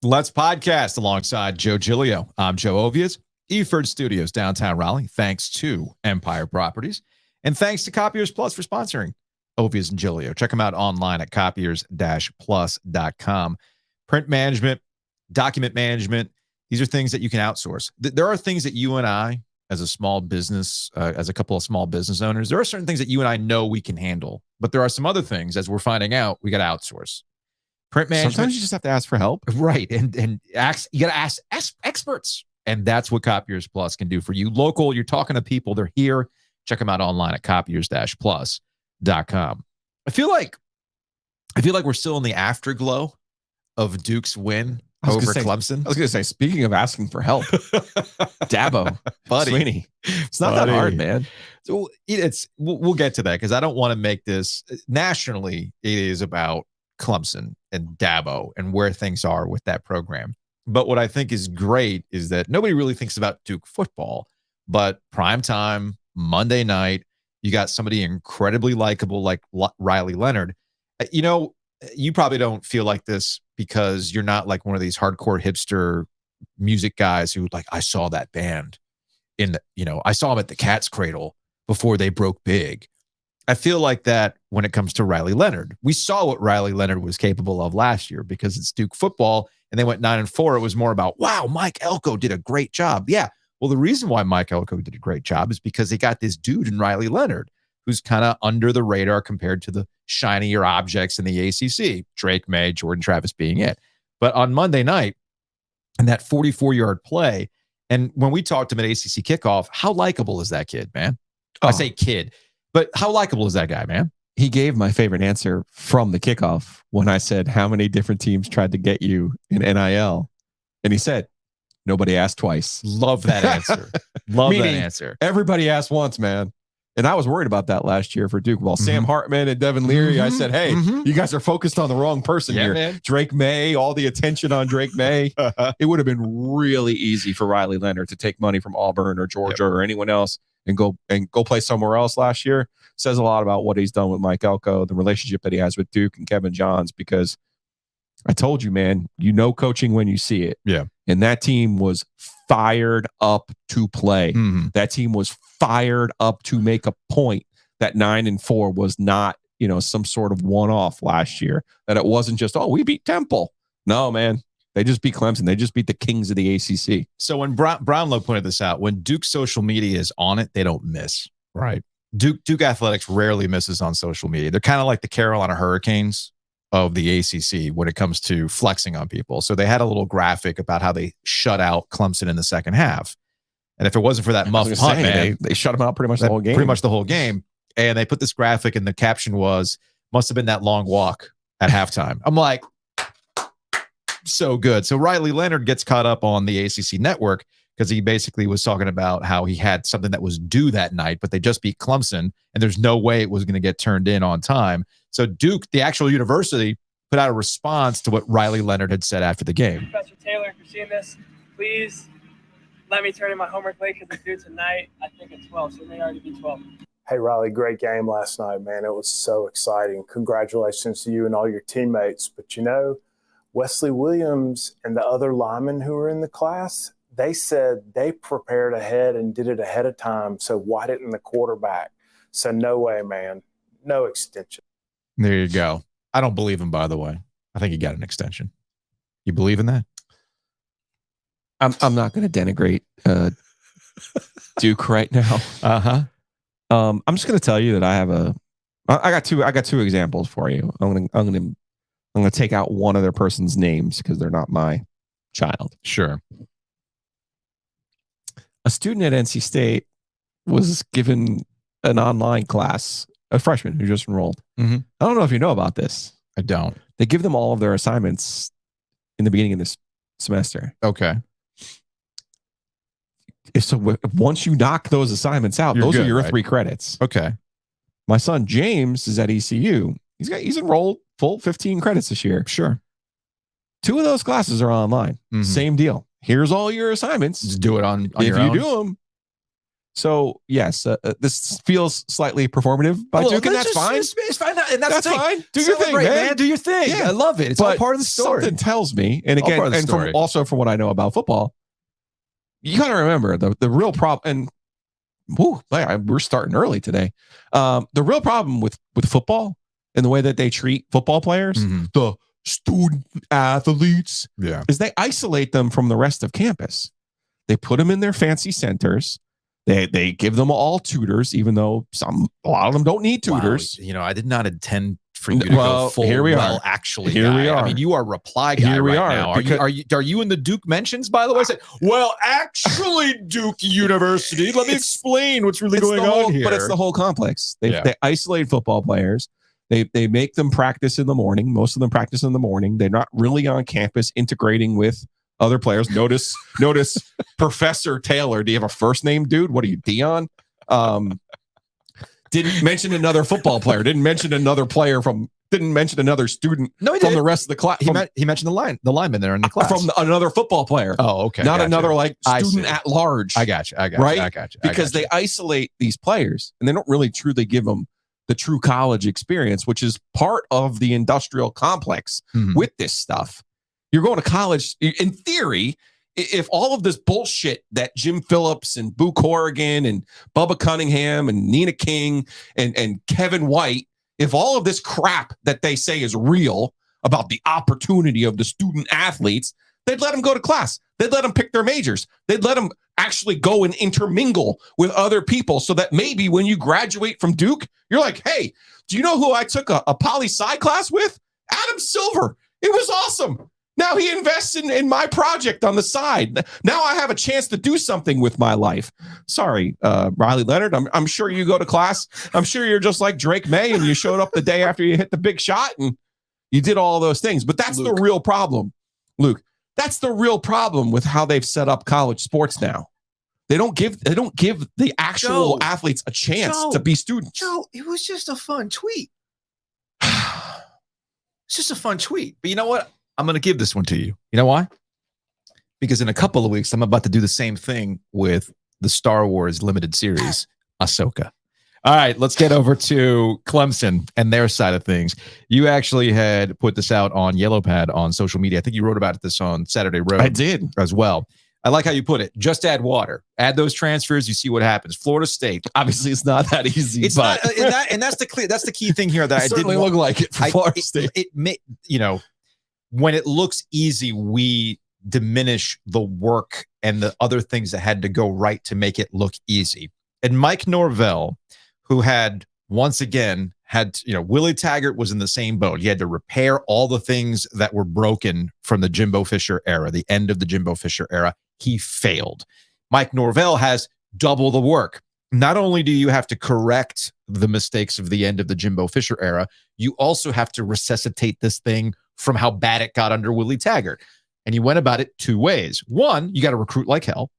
Let's podcast alongside Joe Giglio. I'm Joe Ovias, Eford Studios, downtown Raleigh. Thanks to Empire Properties. And thanks to Copiers Plus for sponsoring Ovias and Giglio. Check them out online at copiers-plus.com. Print management, document management, these are things that you can outsource. There are things that you and I, as a small business, as a couple of small business owners, there are certain things that you and I know we can handle. But there are some other things, as we're finding out, we got to outsource. Print management. Sometimes you just have to ask for help. Right. And you got to ask experts. And that's what Copiers Plus can do for you. Local, you're talking to people. They're here. Check them out online at copiers-plus.com. I feel like we're still in the afterglow of Duke's win over Clemson. I was going to say, speaking of asking for help, Dabo, buddy, Sweeney, it's not that hard, man. So we'll get to that because I don't want to make this nationally. It is about Clemson and Dabo and where things are with that program. But what I think is great is that nobody really thinks about Duke football, but primetime, Monday night, you got somebody incredibly likable like Riley Leonard. You know, you probably don't feel like this because you're not like one of these hardcore hipster music guys who like, I saw that band I saw them at the Cat's Cradle before they broke big. I feel like that when it comes to Riley Leonard. We saw what Riley Leonard was capable of last year because it's Duke football and they went 9-4. It was more about, wow, Mike Elko did a great job. Yeah. Well, the reason why Mike Elko did a great job is because they got this dude in Riley Leonard who's kind of under the radar compared to the shinier objects in the ACC, Drake May, Jordan Travis being it. But on Monday night, and that 44-yard play, and when we talked to him at ACC kickoff, how likable is that kid, man? I say kid, but how likable is that guy, man? He gave my favorite answer from the kickoff when I said, how many different teams tried to get you in NIL? And he said, nobody asked twice. Love that answer. Love that answer. Everybody asked once, man. And I was worried about that last year for Duke. Well, Sam Hartman and Devin Leary, I said, hey, you guys are focused on the wrong person here. Man. Drake May, all the attention on Drake May. It would have been really easy for Riley Leonard to take money from Auburn or Georgia or anyone else and go play somewhere else last year. Says a lot about what he's done with Mike Elko, the relationship that he has with Duke and Kevin Johns, because I told you, man, coaching when you see it. Yeah. And that team was fired up to play. That team was fired up to make a point that 9-4 was not, some sort of one-off last year. That it wasn't just, we beat Temple. No, man. They just beat Clemson. They just beat the kings of the ACC. So when Brownlow pointed this out, when Duke social media is on it, they don't miss. Right. Duke Athletics rarely misses on social media. They're kind of like the Carolina Hurricanes of the ACC when it comes to flexing on people. So they had a little graphic about how they shut out Clemson in the second half. And if it wasn't for that muff punt, man, they shut them out pretty much the whole game. Pretty much the whole game. And they put this graphic and the caption was, must have been that long walk at halftime. I'm like, so good. So Riley Leonard gets caught up on the ACC network because he basically was talking about how he had something that was due that night, but they just beat Clemson and there's no way it was going to get turned in on time. So Duke, the actual university, put out a response to what Riley Leonard had said after the game. Professor Taylor, if you're seeing this, please let me turn in my homework late because it's due tonight. I think at 12, so it may already be 12. Hey, Riley, great game last night, man. It was so exciting. Congratulations to you and all your teammates. But, Wesley Williams and the other linemen who were in the class, they said they prepared ahead and did it ahead of time, so why didn't the quarterback? So no way, man. No extension. There you go. I don't believe him, by the way. I think he got an extension. You believe in that? I'm not going to denigrate Duke right now. I'm just going to tell you that I got two examples for you. I'm going to take out one other person's names because they're not my child. Sure. A student at NC State was given an online class, a freshman who just enrolled. I don't know if you know about this. I don't. They give them all of their assignments in the beginning of this semester. Okay. So once you knock those assignments out, those are your 3 credits. Okay. My son James is at ECU. He's enrolled full 15 credits this year. Sure. 2 of those classes are online. Same deal. Here's all your assignments. Just do it on your own. If you do them, So yes, this feels slightly performative by Duke, and that's fine. It's fine, and that's fine. Do your thing, man. Do your thing. Yeah. I love it. It's all part of the story. Something tells me, and again, and from what I know about football, you got to remember the real problem. And we're starting early today. The real problem with football and the way that they treat football players, the student athletes, is they isolate them from the rest of campus. They put them in their fancy centers. They give them all tutors, even though a lot of them don't need tutors. Wow. I did not intend for you to go full. Here we are. Actually, here we are. I mean, you are reply guy now. Are you in the Duke mentions? By the way, actually, Duke University. Let me explain what's really going on here. But it's the whole complex. They isolate football players. They make them practice in the morning. Most of them practice in the morning. They're not really on campus integrating with other players. Notice Professor Taylor. Do you have a first name, dude? What are you, Dion? Didn't mention another football player. Didn't mention another student from the rest of the class. He mentioned the lineman there in the class. From another football player. Oh, okay. Not another student at large. I got you. Right? Because they isolate these players and they don't really truly give them the true college experience, which is part of the industrial complex with this stuff. You're going to college, in theory, if all of this bullshit that Jim Phillips and Boo Corrigan and Bubba Cunningham and Nina King and Kevin White, if all of this crap that they say is real about the opportunity of the student athletes, they'd let them go to class. They'd let them pick their majors. They'd let them actually go and intermingle with other people so that maybe when you graduate from Duke, you're like, hey, do you know who I took a poli-sci class with? Adam Silver. It was awesome. Now he invests in my project on the side. Now I have a chance to do something with my life. Sorry, Riley Leonard. I'm sure you go to class. I'm sure you're just like Drake May and you showed up the day after you hit the big shot and you did all those things. But that's the real problem, Luke. That's the real problem with how they've set up college sports now. They don't give the actual athletes a chance to be students. Joe, it was just a fun tweet. It's just a fun tweet. But you know what? I'm going to give this one to you. You know why? Because in a couple of weeks, I'm about to do the same thing with the Star Wars limited series, Ahsoka. All right, let's get over to Clemson and their side of things. You actually had put this out on Yellow Pad on social media. I think you wrote about this on Saturday Road. I did. As well. I like how you put it. Just add water. Add those transfers. You see what happens. Florida State. Obviously, it's not that easy. It's not, and that's the key thing here that I didn't look like it for Florida State. When it looks easy, we diminish the work and the other things that had to go right to make it look easy. And Mike Norvell, who had once again Willie Taggart was in the same boat. He had to repair all the things that were broken from the Jimbo Fisher era, the end of the Jimbo Fisher era. He failed. Mike Norvell has double the work. Not only do you have to correct the mistakes of the end of the Jimbo Fisher era, you also have to resuscitate this thing from how bad it got under Willie Taggart. And he went about it two ways. One, you got to recruit like hell.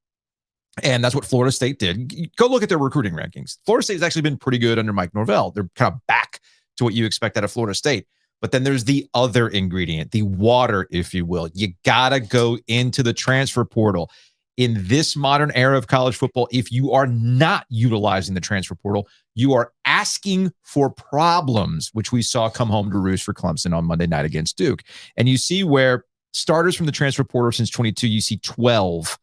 And that's what Florida State did. Go look at their recruiting rankings. Florida State has actually been pretty good under Mike Norvell. They're kind of back to what you expect out of Florida State. But then there's the other ingredient, the water, if you will. You got to go into the transfer portal. In this modern era of college football, if you are not utilizing the transfer portal, you are asking for problems, which we saw come home to roost for Clemson on Monday night against Duke. And you see where starters from the transfer portal since 22, you see 12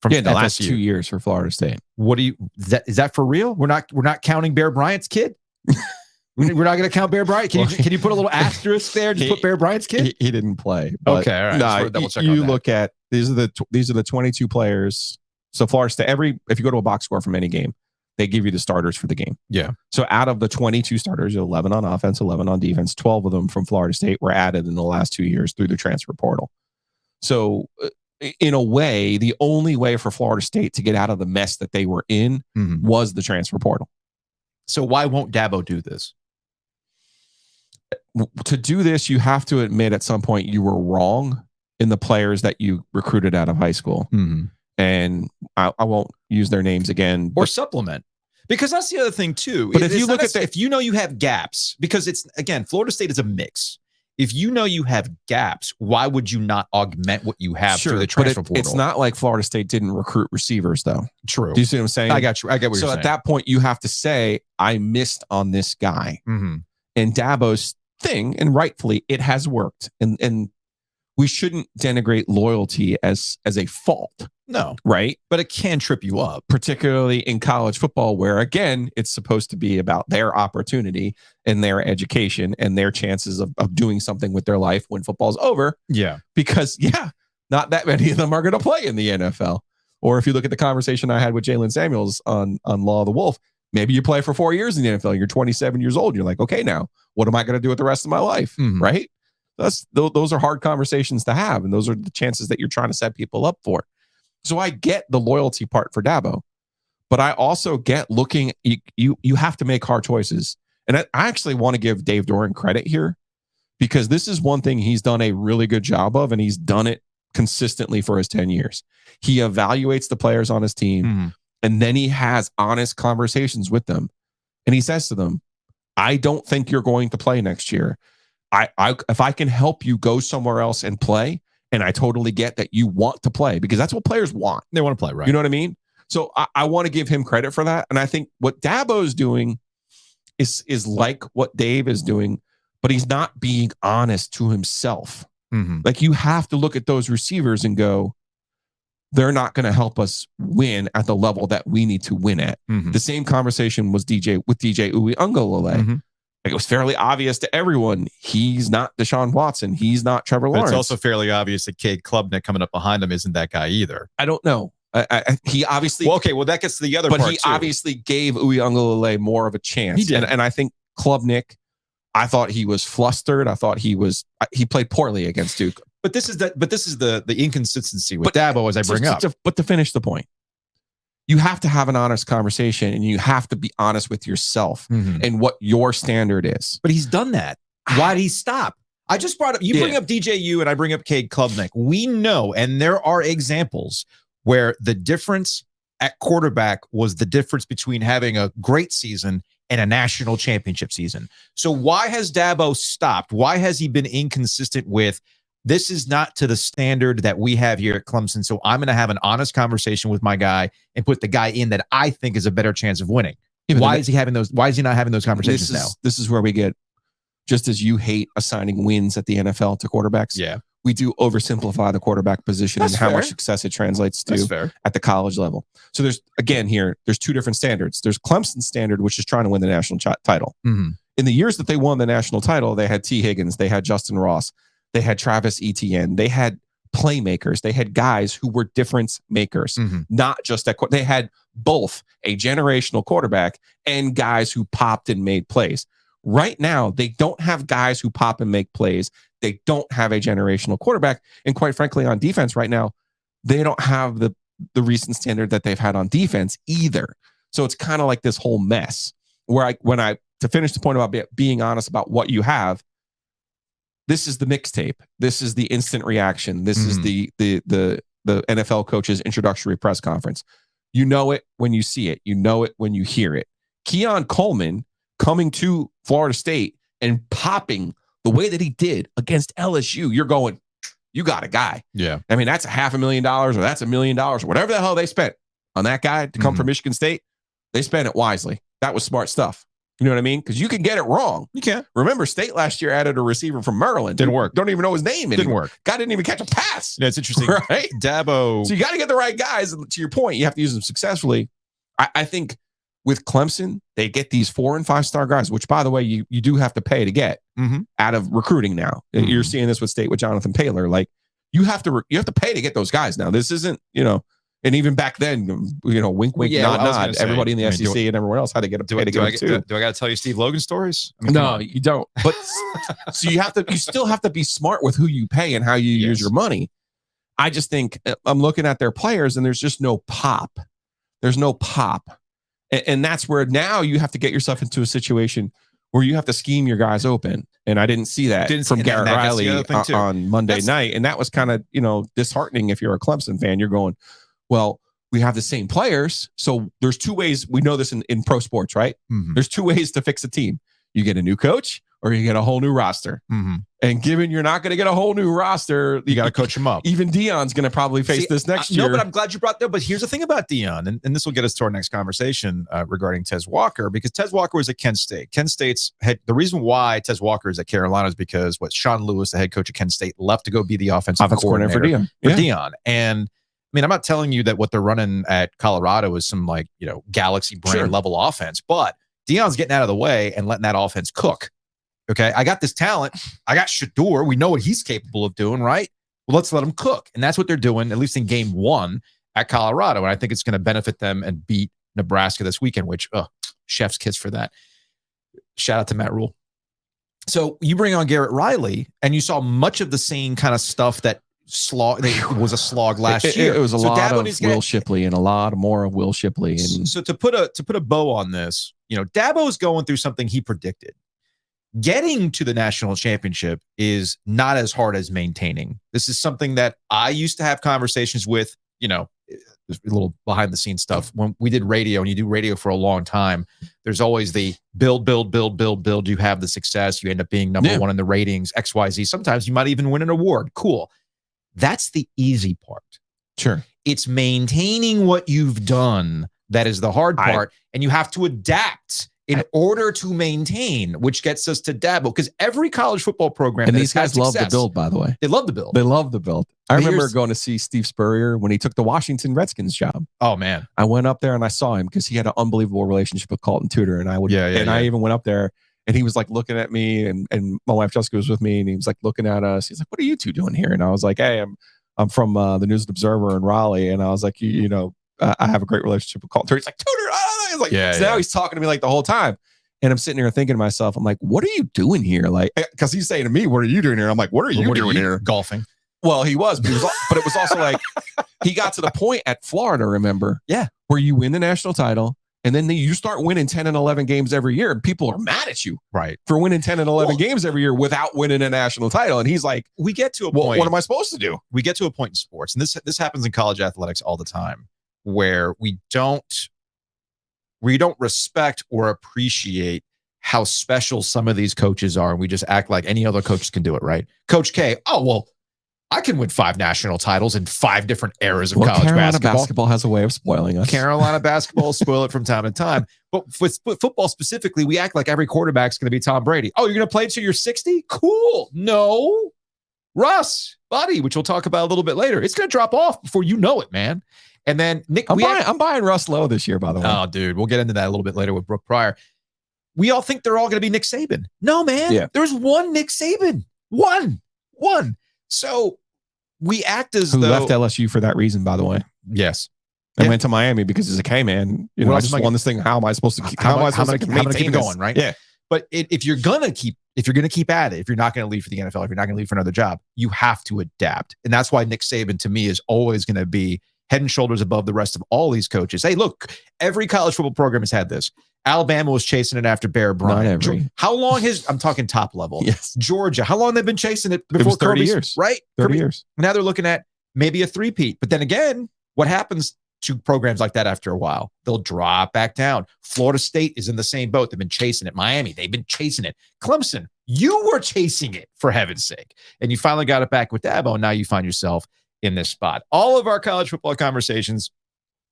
from the last 2 years for Florida State. Is that for real? We're not counting Bear Bryant's kid? We're not going to count Bear Bryant. Can you put a little asterisk there? Just put Bear Bryant's kid. He didn't play. But okay, all right. You look at these are the 22 players. So Florida State, if you go to a box score from any game, they give you the starters for the game. Yeah. So out of the 22 starters, 11 on offense, 11 on defense, 12 of them from Florida State were added in the last 2 years through the transfer portal. So in a way, the only way for Florida State to get out of the mess that they were in was the transfer portal. So why won't Dabo do this? To do this, you have to admit at some point you were wrong in the players that you recruited out of high school. And I won't use their names again. Or supplement. Because that's the other thing too. But if you look at if you know you have gaps, because it's, again, Florida State is a mix. If you know you have gaps, why would you not augment what you have through the transfer portal? It's not like Florida State didn't recruit receivers, though. True. Do you see what I'm saying? I got you. I get what you're saying. So at that point, you have to say, I missed on this guy. Mm-hmm. And Dabo's thing, and rightfully, it has worked. And we shouldn't denigrate loyalty as a fault. No. Right? But it can trip you up. Particularly in college football, where, again, it's supposed to be about their opportunity and their education and their chances of doing something with their life when football's over. Yeah. Because, not that many of them are going to play in the NFL. Or if you look at the conversation I had with Jalen Samuels on Law of the Wolf, maybe you play for 4 years in the NFL. You're 27 years old. You're like, okay, now what am I going to do with the rest of my life? Mm-hmm. Right? Those are hard conversations to have. And those are the chances that you're trying to set people up for. So I get the loyalty part for Dabo, but I also get looking, you have to make hard choices. And I actually want to give Dave Doran credit here, because this is one thing he's done a really good job of, and he's done it consistently for his 10 years. He evaluates the players on his team, and then he has honest conversations with them. And he says to them, I don't think you're going to play next year. If I can help you go somewhere else and play, and I totally get that you want to play, because that's what players want. They want to play, right? You know what I mean? So I want to give him credit for that. And I think what Dabo's doing is like what Dave is doing, but he's not being honest to himself. Mm-hmm. Like, you have to look at those receivers and go, they're not going to help us win at the level that we need to win at. Mm-hmm. The same conversation was DJ Uiagalelei. Mm-hmm. It was fairly obvious to everyone. He's not Deshaun Watson. He's not Trevor Lawrence. But it's also fairly obvious that Cade Klubnik coming up behind him isn't that guy either. I don't know. He obviously... Well, okay, that gets to the other part, but he obviously gave Uiagalelei more of a chance. He did. And I think Klubnik, I thought he was flustered. I thought he played poorly against Duke. But this is the inconsistency with Dabo, as I bring up. But to finish the point, you have to have an honest conversation, and you have to be honest with yourself and what your standard is. But he's done that. Why did he stop? I just brought up, bring up DJU and I bring up Cade Klubnik. We know, and there are examples where the difference at quarterback was the difference between having a great season and a national championship season. So why has Dabo stopped? Why has he been inconsistent with, this is not to the standard that we have here at Clemson, so I'm going to have an honest conversation with my guy and put the guy in that I think is a better chance of winning? Why is he not having those conversations now? This is where we get, just as you hate assigning wins at the NFL to quarterbacks. Yeah. We do oversimplify the quarterback position and how much success it translates to at the college level. So there's two different standards. There's Clemson's standard, which is trying to win the national title. Mm-hmm. In the years that they won the national title, they had T. Higgins, they had Justin Ross, they had Travis Etienne, they had playmakers, they had guys who were difference makers, not just that. They had both a generational quarterback and guys who popped and made plays. Right now, they don't have guys who pop and make plays. They don't have a generational quarterback. And quite frankly, on defense right now, they don't have the recent standard that they've had on defense either. So it's kind of like this whole mess where to finish the point about being honest about what you have, this is the mixtape. This is the instant reaction. This is the NFL coach's introductory press conference. You know it when you see it. You know it when you hear it. Keon Coleman coming to Florida State and popping the way that he did against LSU, you're going, you got a guy. Yeah. I mean, that's $500,000 or that's $1 million or whatever the hell they spent on that guy to come from Michigan State. They spent it wisely. That was smart stuff. You know what I mean? Because you can get it wrong. You can. Remember, State last year added a receiver from Maryland. Didn't work. Don't even know his name. Didn't work. Guy didn't even catch a pass. Yeah, it's interesting. Right? Dabo. So you got to get the right guys. To your point, you have to use them successfully. I think with Clemson, they get these 4- and 5-star guys, which, by the way, you do have to pay to get out of recruiting now. You're seeing this with State with Jonathan Taylor. Like, you have to pay to get those guys now. This isn't, and even back then, wink, wink, nod, nod. Everybody in the SEC and everyone else had to get a pay to get it too. Do I got to tell you Steve Logan stories? No, you don't. But so you still have to be smart with who you pay and how you use your money. I just think I'm looking at their players and there's just no pop. There's no pop. And that's where now you have to get yourself into a situation where you have to scheme your guys open. And I didn't see that from Garrett Riley on Monday night. And that was kind of, disheartening if you're a Clemson fan. You're going, well, we have the same players. So there's two ways. We know this in pro sports, right? There's two ways to fix a team. You get a new coach or you get a whole new roster. Mm-hmm. And given you're not going to get a whole new roster, you got to coach him up. Even Deion's going to probably face this next year. No, but I'm glad you brought that. But here's the thing about Deion, and this will get us to our next conversation regarding Tez Walker, because Tez Walker was at Kent State. Kent State's head. The reason why Tez Walker is at Carolina is because Sean Lewis, the head coach at Kent State, left to go be the offensive coordinator for Deion. Deion. And I mean, I'm not telling you that what they're running at Colorado is some Galaxy brand level offense, but Deion's getting out of the way and letting that offense cook. Okay, I got this talent. I got Shador. We know what he's capable of doing, right? Well, let's let him cook. And that's what they're doing, at least in game 1 at Colorado. And I think it's going to benefit them and beat Nebraska this weekend, which, chef's kiss for that. Shout out to Matt Rule. So you bring on Garrett Riley, and you saw much of the same kind of stuff that was a slog last year. It was a lot of Will Shipley and a lot more of Will Shipley. And so to put a bow on this, Dabo's going through something he predicted. Getting to the national championship is not as hard as maintaining. This is something that I used to have conversations with, a little behind the scenes stuff. When we did radio, and you do radio for a long time, there's always the build. You have the success. You end up being number 1 in the ratings, XYZ. Sometimes you might even win an award. Cool. That's the easy part. Sure. It's maintaining what you've done that is the hard part, and you have to adapt in order to maintain, which gets us to Dabo, because every college football program, and these guys love the build, by the way. They love the build. They love the build. I remember going to see Steve Spurrier when he took the Washington Redskins job. Oh man, I went up there and I saw him because he had an unbelievable relationship with Colton Tudor, and I would, I even went up there and he was like looking at me, and my wife Jessica was with me, and he was like looking at us. He's like, "What are you two doing here?" And I was like, "Hey, I'm from the News and Observer in Raleigh," and I was like, I have a great relationship with Colton Tudor. He's like, "Tudor," he's like, now he's talking to me like the whole time. And I'm sitting here thinking to myself, I'm like, what are you doing here? Like, because he's saying to me, what are you doing here? I'm like, what are you doing here? Golfing. Well, he was, but it was also like, he got to the point at Florida, remember? Yeah. Where you win the national title, and then you start winning 10 and 11 games every year, and people are mad at you. Right. For winning 10 and 11 games every year without winning a national title. And he's like, we get to a point. What am I supposed to do? We get to a point in sports, and this happens in college athletics all the time, where we don't respect or appreciate how special some of these coaches are, and we just act like any other coaches can do it, right? Coach K, I can win 5 national titles in 5 different eras of college Carolina basketball has a way of spoiling us. Carolina basketball spoil it from time to time. But with football specifically, we act like every quarterback's going to be Tom Brady. Oh, you're going to play until you're 60? Cool. No. Russ, buddy, which we'll talk about a little bit later. It's going to drop off before you know it, man. And then Nick, I'm buying Russ low this year, by the way. Oh, dude, we'll get into that a little bit later with Brooke Pryor. We all think they're all going to be Nick Saban. No, man. Yeah. There's one Nick Saban. One. So we act as though... Who left LSU for that reason, by the way. Yes. And went to Miami because he's like, hey, man, I just won this thing. How am I supposed to keep it going, right? Yeah. But if you're going to keep at it, if you're not going to leave for the NFL, if you're not going to leave for another job, you have to adapt. And that's why Nick Saban, to me, is always going to be head and shoulders above the rest of all these coaches. Hey, look, every college football program has had this. Alabama was chasing it after Bear Bryant. How long I'm talking top level. Yes. Georgia, how long they've been chasing it before 30 years. Right? 30 years. Now they're looking at maybe a three-peat. But then again, what happens to programs like that after a while? They'll drop back down. Florida State is in the same boat. They've been chasing it. Miami, they've been chasing it. Clemson, you were chasing it, for heaven's sake. And you finally got it back with Dabo, and now you find yourself in this spot. All of our college football conversations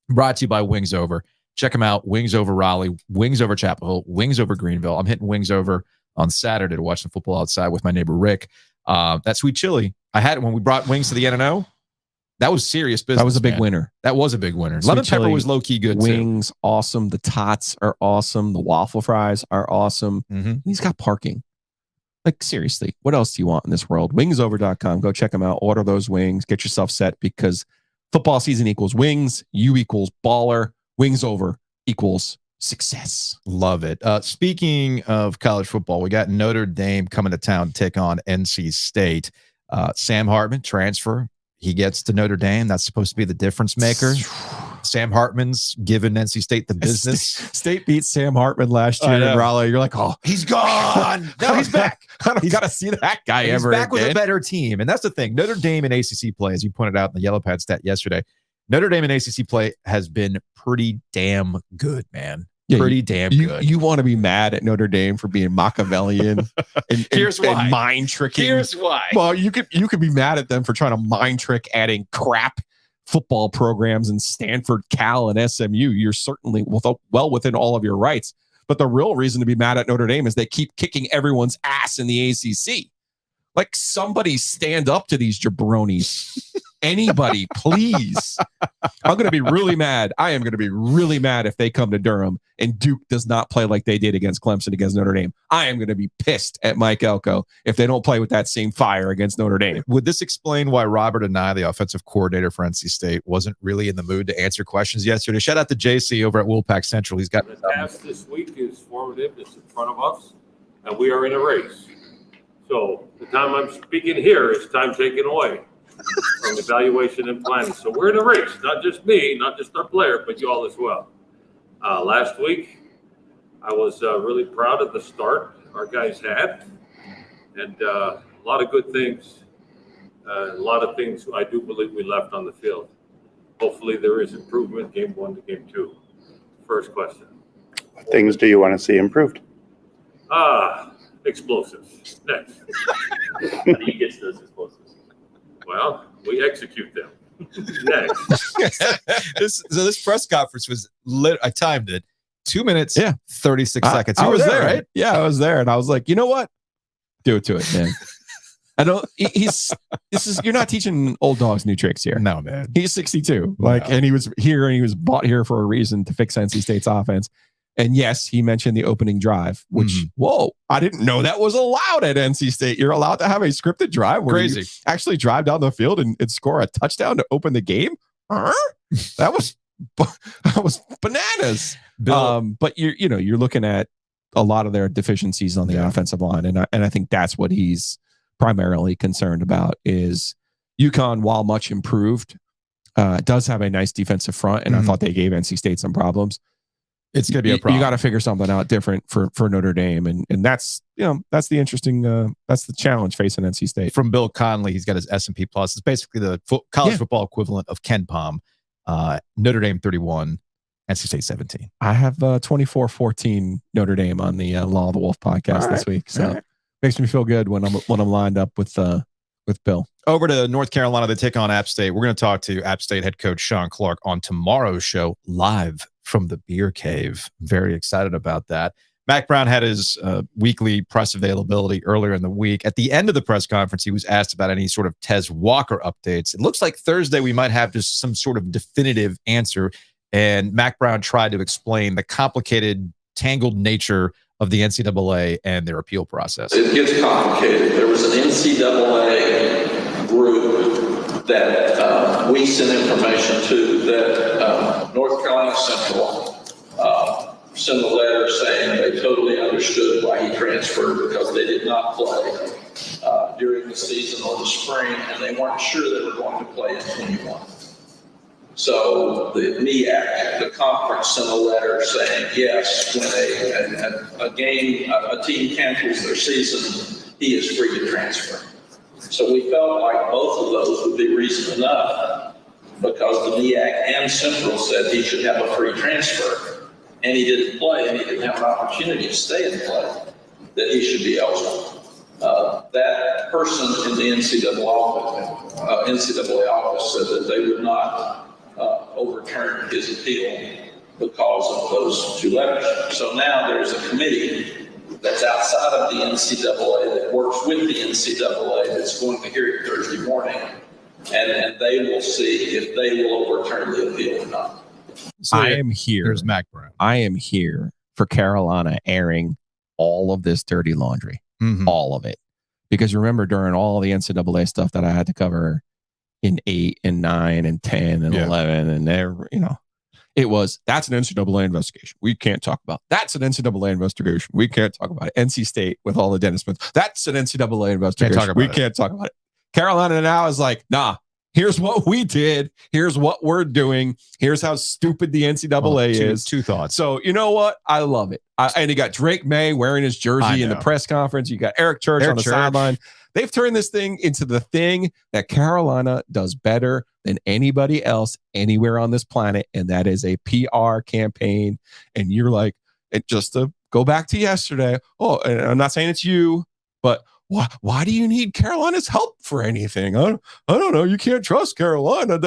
brought to you by Wings Over. Check them out. Wings Over Raleigh, Wings Over Chapel Hill, Wings Over Greenville. I'm hitting Wings Over on Saturday to watch some football outside with my neighbor Rick. That sweet chili, I had it when we brought wings to the N&O. That was serious business. That was a big winner. That was a big winner. Lemon pepper was low-key good wings, too. Awesome. The tots are awesome. The waffle fries are awesome. Mm-hmm. He's got parking. Like, seriously, what else do you want in this world? Wingsover.com. Go check them out. Order those wings. Get yourself set, because football season equals wings. You equals baller. Wings Over equals success. Love it. Speaking of college football, we got Notre Dame coming to town to take on NC State. Sam Hartman, transfer. He gets to Notre Dame. That's supposed to be the difference maker. Sam Hartman's given NC State the business. State beat Sam Hartman last year in Raleigh. You're like, oh, he's gone. No, he's back. You got to see that guy he's ever back again. With a better team. And that's the thing. Notre Dame in ACC play, as you pointed out in the Yellow Pad stat yesterday, Notre Dame in ACC play has been pretty damn good, man. pretty damn good. You want to be mad at Notre Dame for being Machiavellian and mind tricking. Here's why. Well, you could be mad at them for trying to mind trick adding crap football programs in Stanford, Cal, and SMU. You're certainly well within all of your rights. But the real reason to be mad at Notre Dame is they keep kicking everyone's ass in the ACC. Like, somebody stand up to these jabronis. Anybody, please. I'm going to be really mad. I am going to be really mad if they come to Durham and Duke does not play like they did against Clemson, against Notre Dame. I am going to be pissed at Mike Elko if they don't play with that same fire against Notre Dame. Would this explain why Robert Anae, the offensive coordinator for NC State, wasn't really in the mood to answer questions yesterday? Shout out to JC over at Wolfpack Central. He's got the task this week is formative. It's in front of us, and we are in a race. So the time I'm speaking here is time taken away from evaluation and planning. So we're in a race, not just me, not just our player, but you all as well. Last week, I was really proud of the start our guys had, and a lot of good things, a lot of things I do believe we left on the field. Hopefully there is improvement game 1 to game 2. First question. What things do you want to see improved? Explosives. Next. How do you get to those explosives? Well, we execute them. Next. This press conference was I timed it 2 minutes, 36 seconds. You was there, right? Yeah, I was there, and I was like, you know what? Do it to it, man. I don't. You're not teaching old dogs new tricks here. No, man. He's 62, and he was here, and he was bought here for a reason to fix NC State's offense. And yes, he mentioned the opening drive, which, whoa, I didn't know that was allowed at NC State. You're allowed to have a scripted drive where you actually drive down the field and score a touchdown to open the game. That was bananas. But you're looking at a lot of their deficiencies on the offensive line, and I think that's what he's primarily concerned about. Is UConn, while much improved, does have a nice defensive front, and I thought they gave NC State some problems. It's going to be a problem. You got to figure something out different for Notre Dame, and that's that's the interesting that's the challenge facing NC State. From Bill Conley, he's got his S&P Plus. It's basically the college football equivalent of Ken Pom. Notre Dame 31, NC State 17. I have 24-14 Notre Dame on the Law of the Wolf podcast this week, so makes me feel good when I'm lined up with Bill. Over to North Carolina, they take on App State. We're going to talk to App State head coach Sean Clark on tomorrow's show, live from the Beer Cave. Very excited about that. Mack Brown had his weekly press availability earlier in the week. At the end of the press conference, he was asked about any sort of Tez Walker updates. It looks like Thursday we might have just some sort of definitive answer. And Mack Brown tried to explain the complicated, tangled nature of the NCAA and their appeal process. It gets complicated. There was an NCAA group that we sent information to that North Carolina Central sent a letter saying they totally understood why he transferred because they did not play during the season or the spring, and they weren't sure they were going to play in 21. So the MEAC, the conference, sent a letter saying, yes, when a team cancels their season, he is free to transfer. So we felt like both of those would be reason enough because the MEAC and Central said he should have a free transfer, and he didn't play, and he didn't have an opportunity to stay and play, that he should be eligible. That person in the NCAA office said that they would not overturn his appeal because of those two letters. So now there's a committee that's outside of the NCAA that works with the NCAA that's going to hear it Thursday morning, and they will see if they will overturn the appeal or not. So I am here. There's Mack Brown. I am here for Carolina airing all of this dirty laundry, all of it. Because remember, during all the NCAA stuff that I had to cover in 8 and 9 and 10 and 11 and there, that's an NCAA investigation. We can't talk about. That's an NCAA investigation. We can't talk about it. NC State with all the Dennis Smiths. That's an NCAA investigation. Can't talk about it. Carolina now is like, nah. Here's what we did. Here's what we're doing. Here's how stupid the NCAA is. Two thoughts. So you know what? I love it. And you got Drake May wearing his jersey in the press conference. You got Eric Church on the sideline. They've turned this thing into the thing that Carolina does better than anybody else anywhere on this planet, and that is a PR campaign. And you're like, just to go back to yesterday, and I'm not saying it's you, but why do you need Carolina's help for anything? I don't know. You can't trust Carolina.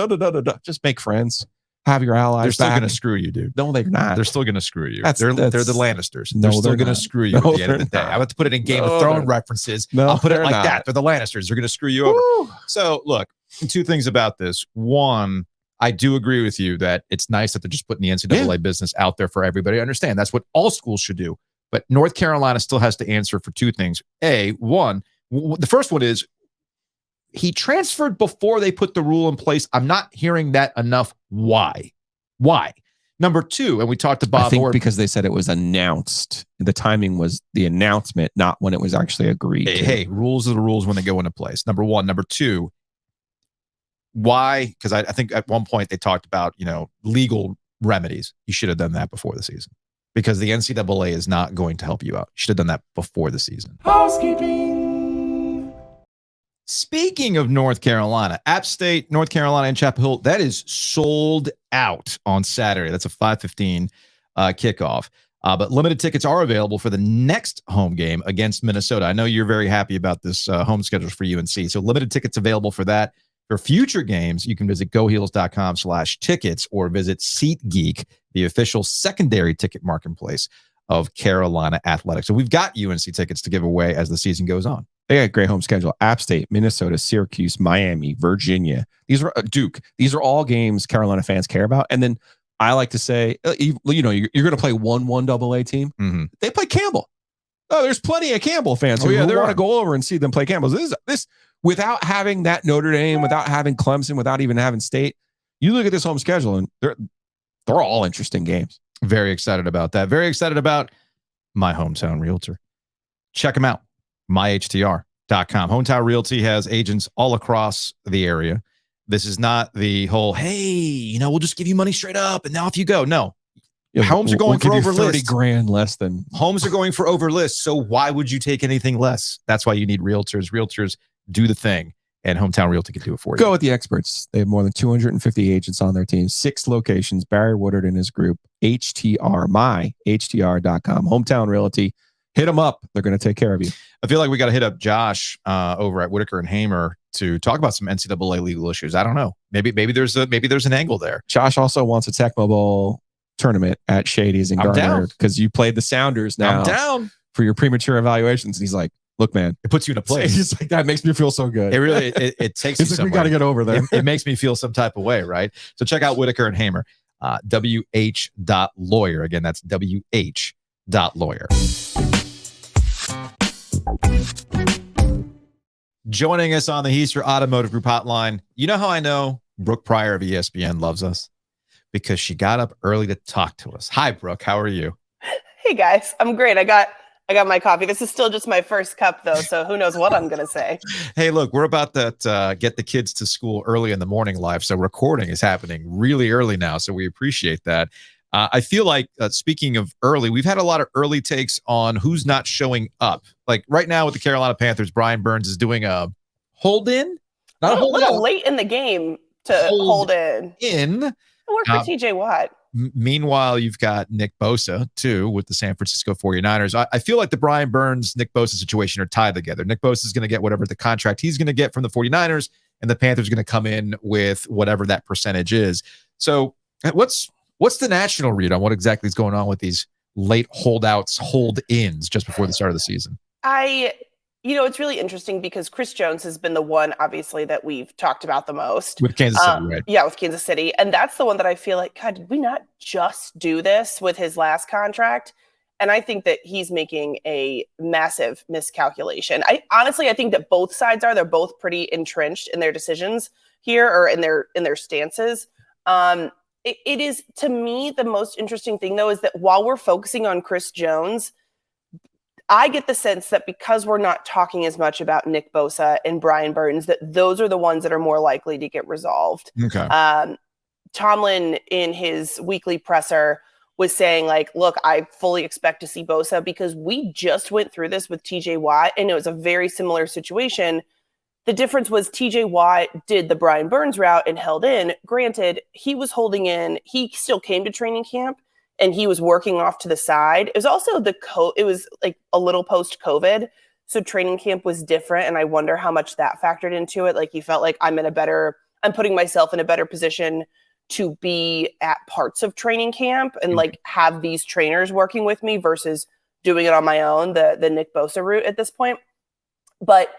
Just make friends. Have your allies. They're still going to screw you, dude. No, they're not. They're still going to screw you. That's they're the Lannisters. They're still going to screw you at the end of the day. I'm about to put it in Game of Thrones references. I'll put it like that. They're the Lannisters. They're going to screw you over. So, look, two things about this. One, I do agree with you that it's nice that they're just putting the NCAA business out there for everybody to understand. That's what all schools should do. But North Carolina still has to answer for two things. One, the first one is he transferred before they put the rule in place. I'm not hearing that enough. Why? Number two, and we talked to Bob. I think because they said it was announced. The timing was the announcement, not when it was actually agreed. Hey, rules are the rules when they go into place. Number one. Number two, why? Because I think at one point they talked about, legal remedies. You should have done that before the season because the NCAA is not going to help you out. You should have done that before the season. Housekeeping. Speaking of North Carolina, App State, North Carolina, and Chapel Hill, that is sold out on Saturday. That's a 5:15 kickoff. But limited tickets are available for the next home game against Minnesota. I know you're very happy about this home schedule for UNC. So limited tickets available for that. For future games, you can visit goheels.com/tickets or visit SeatGeek, the official secondary ticket marketplace of Carolina Athletics. So we've got UNC tickets to give away as the season goes on. They got a great home schedule. App State, Minnesota, Syracuse, Miami, Virginia. These are Duke. These are all games Carolina fans care about. And then I like to say, you're going to play 1 AA team. Mm-hmm. They play Campbell. Oh, there's plenty of Campbell fans who want to go over and see them play Campbell. This without having that Notre Dame, without having Clemson, without even having State. You look at this home schedule, and they're all interesting games. Very excited about that. Very excited about my hometown realtor. Check them out. myhtr.com. Hometown Realty has agents all across the area. This is not the whole, hey, we'll just give you money straight up and now off you go. No. Homes are going for over list. $30,000 less than. Homes are going for over list. So why would you take anything less? That's why you need realtors. Realtors do the thing, and Hometown Realty can do it for you. Go with the experts. They have more than 250 agents on their team, 6 locations. Barry Woodard and his group, myhtr.com. Hometown Realty. Hit them up. They're going to take care of you. I feel like we got to hit up Josh over at Whitaker and Hamer to talk about some NCAA legal issues. I don't know. Maybe there's an angle there. Josh also wants a Tecmo Bowl tournament at Shady's in Garner because you played the Sounders now. I'm down for your premature evaluations. And he's like, look, man, it puts you in a place. He's like, that makes me feel so good. It really it takes he's you like, somewhere. we got to get over there. It makes me feel some type of way, right? So check out Whitaker and Hamer, wh.lawyer. Again, that's wh.lawyer. Joining us on the Heister Automotive Group hotline, you know how I know Brooke Pryor of ESPN loves us? Because she got up early to talk to us. Hi, Brooke. How are you? Hey, guys. I'm great. I got my coffee. This is still just my first cup, though, so who knows what I'm going to say. Hey, look, we're about to get the kids to school early in the morning live, so recording is happening really early now, so we appreciate that. I feel like, speaking of early, we've had a lot of early takes on who's not showing up. Like right now with the Carolina Panthers, Brian Burns is doing a hold-in. Not a little late in the game to hold in. It worked for TJ Watt. Meanwhile, you've got Nick Bosa, too, with the San Francisco 49ers. I feel like the Brian Burns, Nick Bosa situation are tied together. Nick Bosa is going to get whatever the contract he's going to get from the 49ers, and the Panthers are going to come in with whatever that percentage is. So what's the national read on what exactly is going on with these late holdouts, hold-ins just before the start of the season? It's really interesting because Chris Jones has been the one, obviously, that we've talked about the most. With Kansas City, right? Yeah, with Kansas City. And that's the one that I feel like, God, did we not just do this with his last contract? And I think that he's making a massive miscalculation. I think that both sides they're both pretty entrenched in their decisions here or in their stances. It is, to me, the most interesting thing, though, is that while we're focusing on Chris Jones, I get the sense that because we're not talking as much about Nick Bosa and Brian Burns, that those are the ones that are more likely to get resolved. Okay. Tomlin, in his weekly presser, was saying like, look, I fully expect to see Bosa because we just went through this with TJ Watt and it was a very similar situation. The difference was TJ Watt did the Brian Burns route and held in. Granted, he was holding in. He still came to training camp and he was working off to the side. It was also it was like a little post-COVID. So training camp was different. And I wonder how much that factored into it. Like he felt like I'm putting myself in a better position to be at parts of training camp and like have these trainers working with me versus doing it on my own, the Nick Bosa route at this point. But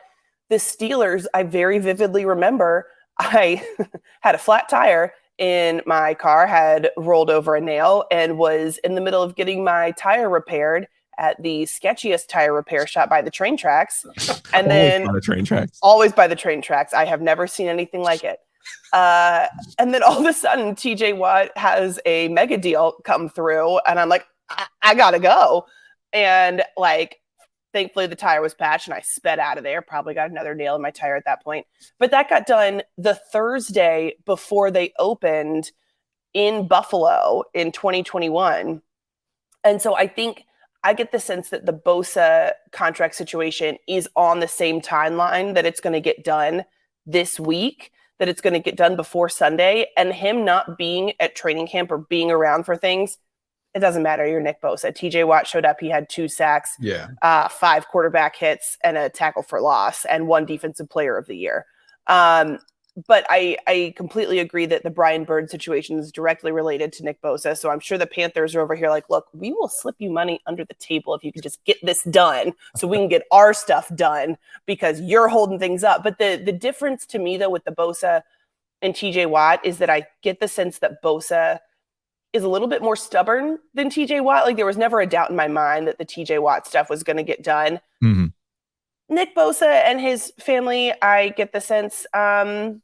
the Steelers, I very vividly remember I had a flat tire in my car, had rolled over a nail, and was in the middle of getting my tire repaired at the sketchiest tire repair shop by the train tracks. And then always by the train tracks. I have never seen anything like it. And then all of a sudden, TJ Watt has a mega deal come through, and I'm like, I gotta go. And like, thankfully, the tire was patched and I sped out of there. Probably got another nail in my tire at that point. But that got done the Thursday before they opened in Buffalo in 2021. And so I think I get the sense that the Bosa contract situation is on the same timeline, that it's going to get done this week, that it's going to get done before Sunday. And him not being at training camp or being around for things, it doesn't matter. You're Nick Bosa. TJ Watt showed up. He had 2 sacks, 5 quarterback hits, and a tackle for loss, and 1 defensive player of the year. But I completely agree that the Brian Burns situation is directly related to Nick Bosa. So I'm sure the Panthers are over here like, look, we will slip you money under the table if you can just get this done so we can get our stuff done because you're holding things up. But the difference to me, though, with the Bosa and TJ Watt is that I get the sense that Bosa is a little bit more stubborn than TJ Watt. Like there was never a doubt in my mind that the TJ Watt stuff was going to get done. Mm-hmm. Nick Bosa and his family, I get the sense, are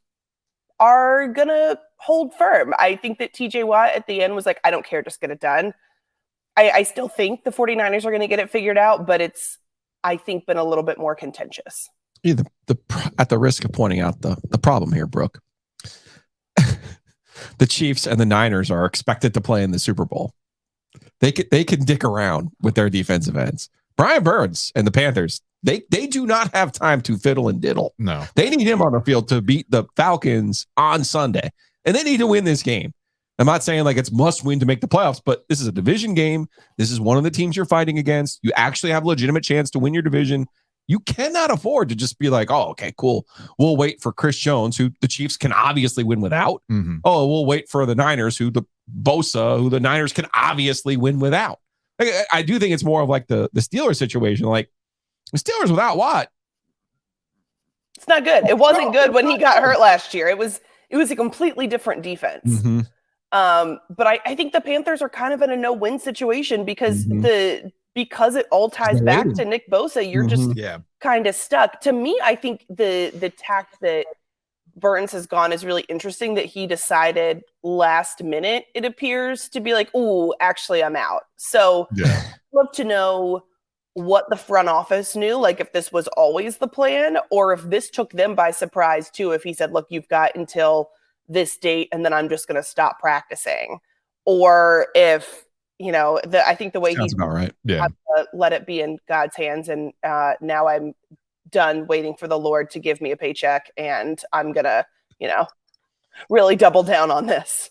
going to hold firm. I think that TJ Watt at the end was like, I don't care, just get it done. I still think the 49ers are going to get it figured out, but it's, I think, been a little bit more contentious. Yeah, at the risk of pointing out the problem here, Brooke, the Chiefs and the Niners are expected to play in the Super Bowl. They can dick around with their defensive ends. Brian Burns and the Panthers, they do not have time to fiddle and diddle. No. They need him on the field to beat the Falcons on Sunday. And they need to win this game. I'm not saying like it's must win to make the playoffs, but this is a division game. This is one of the teams you're fighting against. You actually have a legitimate chance to win your division. You cannot afford to just be like, oh, okay, cool. We'll wait for Chris Jones, who the Chiefs can obviously win without. Mm-hmm. Oh, we'll wait for the Niners, who the Niners can obviously win without. I do think it's more of like the Steelers situation. Like the Steelers without Watt. It's not good. It wasn't good when he got hurt last year. It was a completely different defense. Mm-hmm. But I think the Panthers are kind of in a no-win situation because because it all ties back to Nick Bosa, you're just kind of stuck. To me, I think the tact that Burns has gone is really interesting, that he decided last minute, it appears, to be like, ooh, actually, I'm out. So I'd love to know what the front office knew, like if this was always the plan or if this took them by surprise too, if he said, look, you've got until this date and then I'm just going to stop practicing. Or if, I think the way sounds about right. Yeah. Let it be in God's hands. And now I'm done waiting for the Lord to give me a paycheck and I'm going to, really double down on this.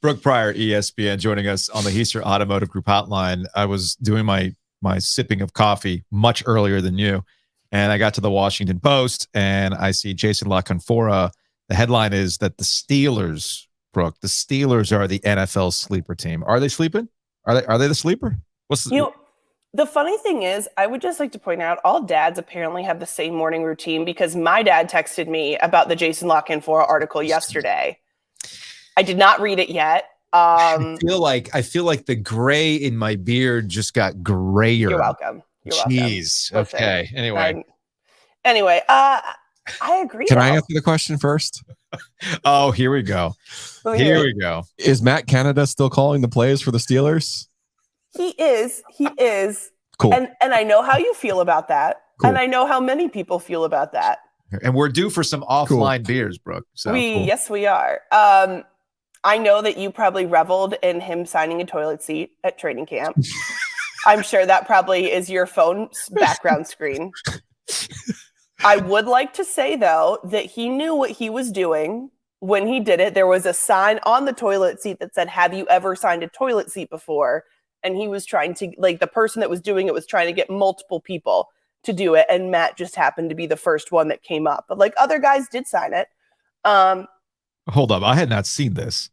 Brooke Pryor, ESPN, joining us on the Heister Automotive Group hotline. I was doing my sipping of coffee much earlier than you. And I got to the Washington Post and I see Jason La Canfora. The headline is that the Steelers, Brooke, the Steelers are the NFL sleeper team. Are they sleeping? Are they the sleeper? The funny thing is, I would just like to point out all dads apparently have the same morning routine because my dad texted me about the Jason La Canfora article yesterday. I did not read it yet. I feel like the gray in my beard just got grayer. You're welcome. Jeez. Welcome. Okay. Anyway, I agree. Can I answer the question first? Oh, here we go. Here we go. Is Matt Canada still calling the plays for the Steelers? He is. Cool. And I know how you feel about that. Cool. And I know how many people feel about that. And we're due for some offline beers, Brooke. So Yes, we are. I know that you probably reveled in him signing a toilet seat at training camp. I'm sure that probably is your phone's background screen. I would like to say, though, that he knew what he was doing when he did it. There was a sign on the toilet seat that said, "Have you ever signed a toilet seat before?" And he was trying to, like, the person that was doing it was trying to get multiple people to do it. And Matt just happened to be the first one that came up. But, like, other guys did sign it. Hold up. I had not seen this.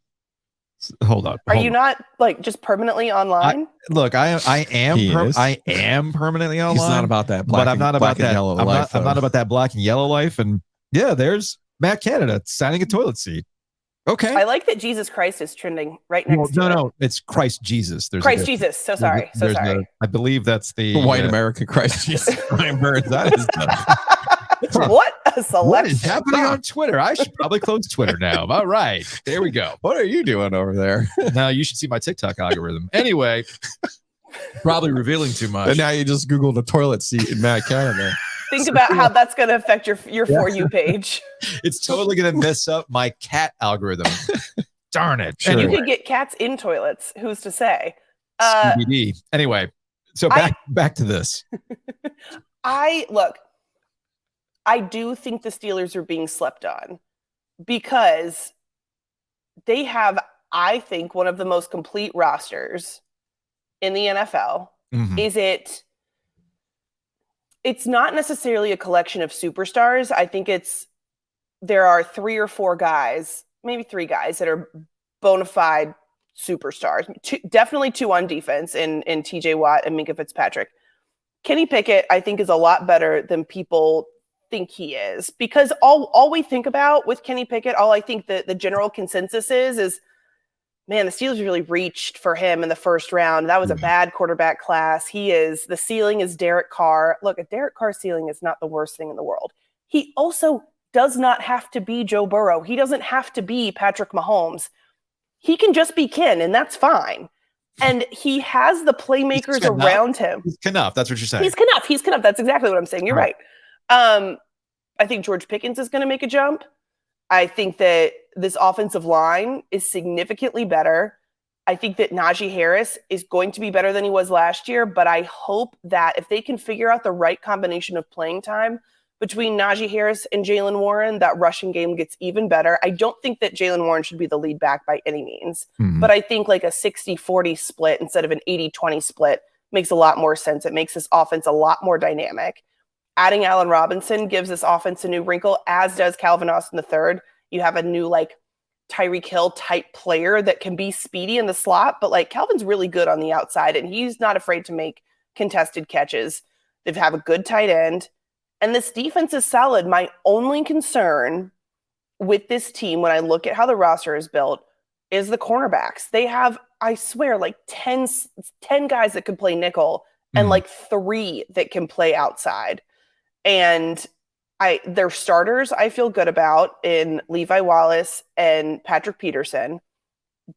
Hold up. Are you not, like, just permanently online? I am permanently online. He's not about that black, but I'm not about that yellow life. I'm not about that black and yellow life. And yeah, there's Matt Canada signing a toilet seat. Okay. I like that Jesus Christ is trending right next to it. No, it's Christ Jesus. There's Christ Jesus. So sorry. I believe that's the white American Christ Jesus. Brian Burns. That is what a selection. What is happening on Twitter? I should probably close Twitter now. All right. There we go. What are you doing over there? Now you should see my TikTok algorithm. Anyway, probably revealing too much. And now you just Googled the toilet seat in Matt Canada. Think about how that's going to affect your For You page. It's totally going to mess up my cat algorithm. Darn it. Sure. And you could get cats in toilets. Who's to say? CBD. Anyway, so back to this. I do think the Steelers are being slept on because they have, I think, one of the most complete rosters in the NFL. Mm-hmm. It's not necessarily a collection of superstars. I think there are 3 or 4 guys, maybe 3 guys that are bona fide superstars. Definitely 2 on defense in TJ Watt and Minkah Fitzpatrick. Kenny Pickett, I think, is a lot better than people think he is, because all we think about with Kenny Pickett, all I think that the general consensus is, man, the Steelers really reached for him in the first round. That was a bad quarterback class. The ceiling is Derek Carr. Look, a Derek Carr ceiling is not the worst thing in the world. He also does not have to be Joe Burrow. He doesn't have to be Patrick Mahomes. He can just be Ken, and that's fine. And he has the playmakers around him. He's Knuff. That's what you're saying. He's Knuff. That's exactly what I'm saying. You're right. I think George Pickens is going to make a jump. I think that this offensive line is significantly better. I think that Najee Harris is going to be better than he was last year, but I hope that if they can figure out the right combination of playing time between Najee Harris and Jaylen Warren, that rushing game gets even better. I don't think that Jaylen Warren should be the lead back by any means, but I think like a 60-40 split instead of an 80-20 split makes a lot more sense. It makes this offense a lot more dynamic. Adding Allen Robinson gives this offense a new wrinkle, as does Calvin Austin III. You have a new, like, Tyreek Hill type player that can be speedy in the slot, but, like, Calvin's really good on the outside, and he's not afraid to make contested catches. They have a good tight end, and this defense is solid. My only concern with this team, when I look at how the roster is built, is the cornerbacks. They have, I swear, like 10 guys that can play nickel and like 3 that can play outside. And their starters I feel good about in Levi Wallace and Patrick Peterson.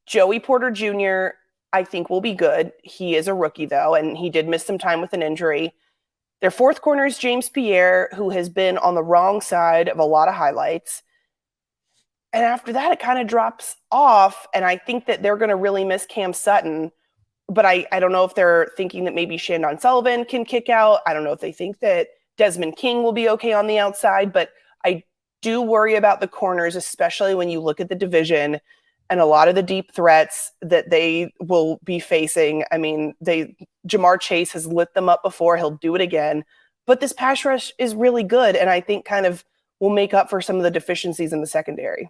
Joey Porter Jr. I think will be good. He is a rookie, though, and he did miss some time with an injury. Their fourth corner is James Pierre, who has been on the wrong side of a lot of highlights. And after that, it kind of drops off, and I think that they're going to really miss Cam Sutton. But I don't know if they're thinking that maybe Shandon Sullivan can kick out. I don't know if they think that Desmond King will be okay on the outside, but I do worry about the corners, especially when you look at the division and a lot of the deep threats that they will be facing. I mean, Jamar Chase has lit them up before. He'll do it again. But this pass rush is really good, and I think kind of will make up for some of the deficiencies in the secondary.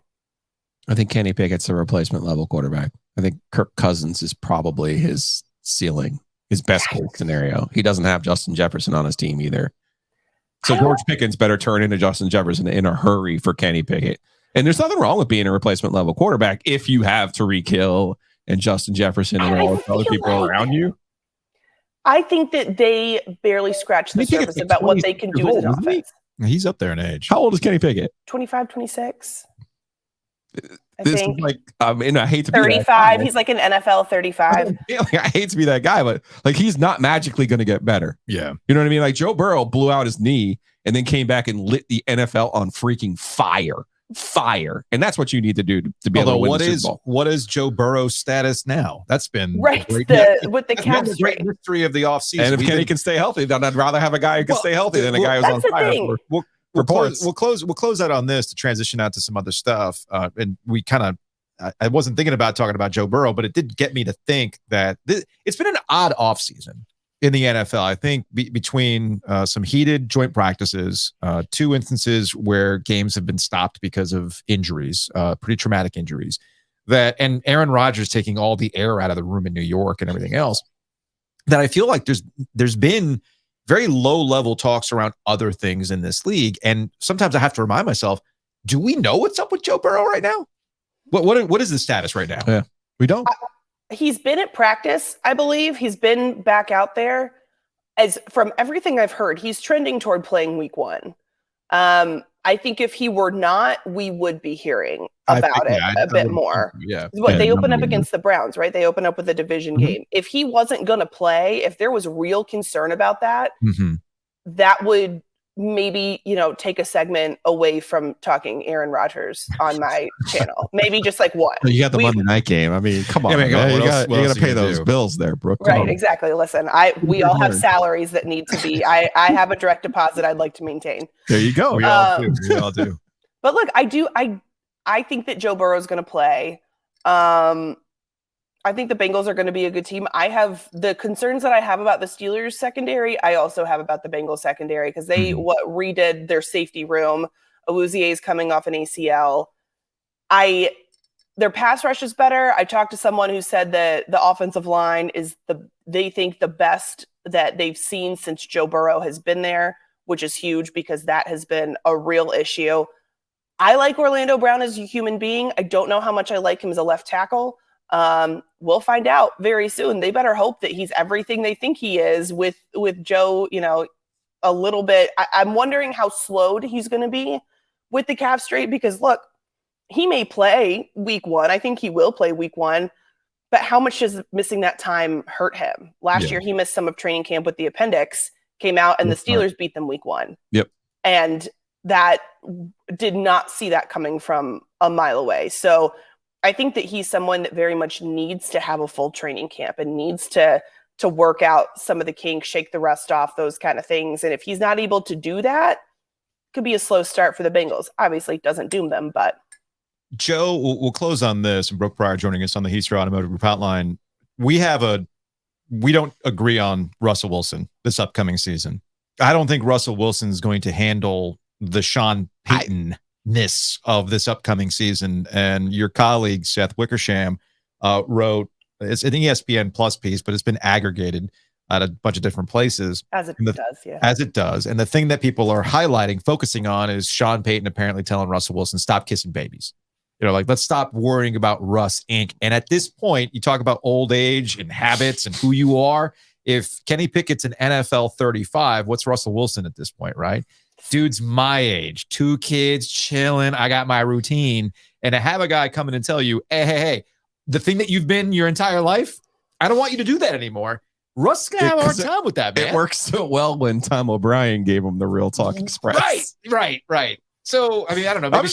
I think Kenny Pickett's a replacement level quarterback. I think Kirk Cousins is probably his ceiling, his best case scenario. He doesn't have Justin Jefferson on his team either. So George Pickens better turn into Justin Jefferson in a hurry for Kenny Pickett. And there's nothing wrong with being a replacement level quarterback if you have Tyreek Hill and Justin Jefferson and all the other people around you. I think that they barely scratch the surface about what they can do as an offense. He's up there in age. How old is Kenny Pickett? 25, 26. This is like, and I hate to be 35. He's like an NFL 35. I hate to be that guy, but like he's not magically going to get better. Yeah. You know what I mean? Like Joe Burrow blew out his knee and then came back and lit the NFL on freaking fire fire, and that's what you need to do to be able to win the Super Bowl. What is Joe Burrow's status now? That's been right with the cap the great mystery of the offseason. And if Kenny can stay healthy, then I'd rather have a guy who can stay healthy than a guy who's on fire. We'll close out on this to transition out to some other stuff. And we kind of, I wasn't thinking about talking about Joe Burrow, but it did get me to think that it's been an odd offseason in the NFL. I think between some heated joint practices, 2 instances where games have been stopped because of injuries, pretty traumatic injuries, and Aaron Rodgers taking all the air out of the room in New York and everything else, that I feel like there's been very low level talks around other things in this league. And sometimes I have to remind myself, do we know what's up with Joe Burrow right now? What is the status right now? Yeah, we don't. He's been at practice, I believe. He's been back out there. As from everything I've heard, he's trending toward playing week 1. I think if he were not, we would be hearing about it a bit more. Yeah. They open up against the Browns, right? They open up with a division game. If he wasn't going to play, if there was real concern about that, that would maybe, take a segment away from talking Aaron Rodgers on my channel. Maybe just like one. You got the Monday night game. I mean, come on. You got to pay those bills there, Brooke. Right, exactly. Listen, we all have salaries that need to be, I have a direct deposit I'd like to maintain. There you go. We all do. But look, I think that Joe Burrow is going to play. I think the Bengals are going to be a good team. I have the concerns that I have about the Steelers secondary. I also have about the Bengals secondary because they redid their safety room. Awuzie is coming off an ACL. Their pass rush is better. I talked to someone who said that the offensive line is they think the best that they've seen since Joe Burrow has been there, which is huge because that has been a real issue. I like Orlando Brown as a human being. I don't know how much I like him as a left tackle. We'll find out very soon. They better hope that he's everything they think he is with Joe, a little bit. I'm wondering how slowed he's going to be with the calf straight because look, he may play week 1. I think he will play week 1, but how much does missing that time hurt him? Last year, he missed some of training camp with the appendix, came out and the Steelers beat them week 1. Yep. And that did not see that coming from a mile away. So I think that he's someone that very much needs to have a full training camp and needs to work out some of the kinks, shake the rust off, those kind of things. And if he's not able to do that, it could be a slow start for the Bengals. Obviously, it doesn't doom them, but. Joe, we'll close on this. And Brooke Pryor joining us on the Heathrow Automotive Group hotline. We don't agree on Russell Wilson this upcoming season. I don't think Russell Wilson is going to handle the Sean Payton-ness of this upcoming season. And your colleague, Seth Wickersham, wrote, it's an ESPN Plus piece, but it's been aggregated at a bunch of different places. As it does, yeah. As it does. And the thing that people are highlighting, focusing on is Sean Payton apparently telling Russell Wilson, stop kissing babies. Let's stop worrying about Russ Inc. And at this point, you talk about old age and habits and who you are. If Kenny Pickett's an NFL 35, what's Russell Wilson at this point, right? Dude's my age, 2 kids, chilling. I got my routine. And to have a guy come in and tell you, hey, the thing that you've been your entire life, I don't want you to do that anymore. Russ is going to have a hard time with that, man. It works so well when Tom O'Brien gave him the Real Talk Express. Right. So, I mean, I don't know. Maybe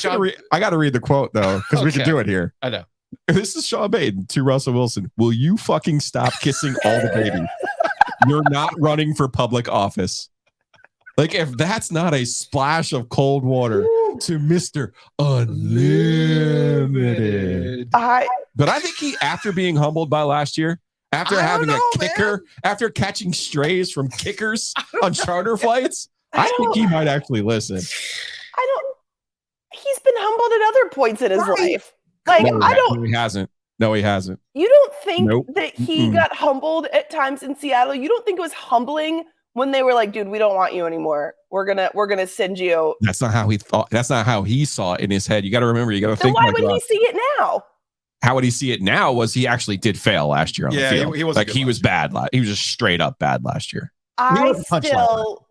I got to read the quote, though, because we can do it here. I know. This is Sean Payton to Russell Wilson. Will you fucking stop kissing all the babies? You're not running for public office. Like, if that's not a splash of cold water to Mr. Unlimited. But I think after being humbled by last year, after having a kicker, after catching strays from kickers on charter flights, I think he might actually listen. He's been humbled at other points in his life. Like, No, he hasn't. You don't think that he got humbled at times in Seattle? You don't think it was humbling when they were like, dude, we don't want you anymore. We're gonna send you. That's not how he thought. That's not how he saw it in his head. You got to remember. You got to think. Why would he see it now? How would he see it now? Was he actually did fail last year on the field? He was like he was bad. He was just straight up bad last year. The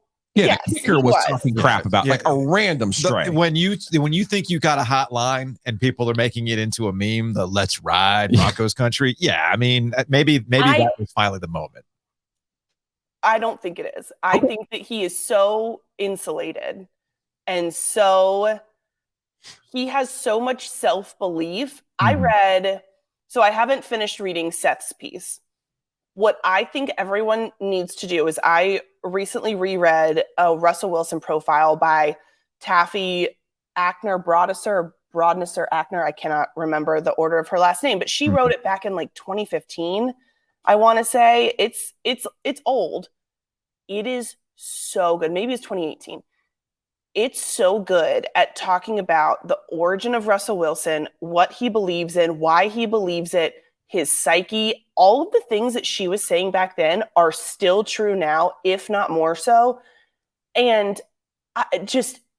kicker was talking crap about like a random stray. When you think you got a hot line and people are making it into a meme, the "Let's Ride Broncos Country." Yeah, I mean, maybe that was finally the moment. I don't think it is. I think that he is so insulated and so he has so much self-belief. I haven't finished reading Seth's piece. What I think everyone needs to do is I recently reread a Russell Wilson profile by Taffy Ackner Broadnesser Ackner. I cannot remember the order of her last name, but she wrote it back in like 2015. I want to say it's old. It is so good. Maybe it's 2018. It's so good at talking about the origin of Russell Wilson, what he believes in, why he believes it, his psyche. All of the things that she was saying back then are still true now, if not more so. And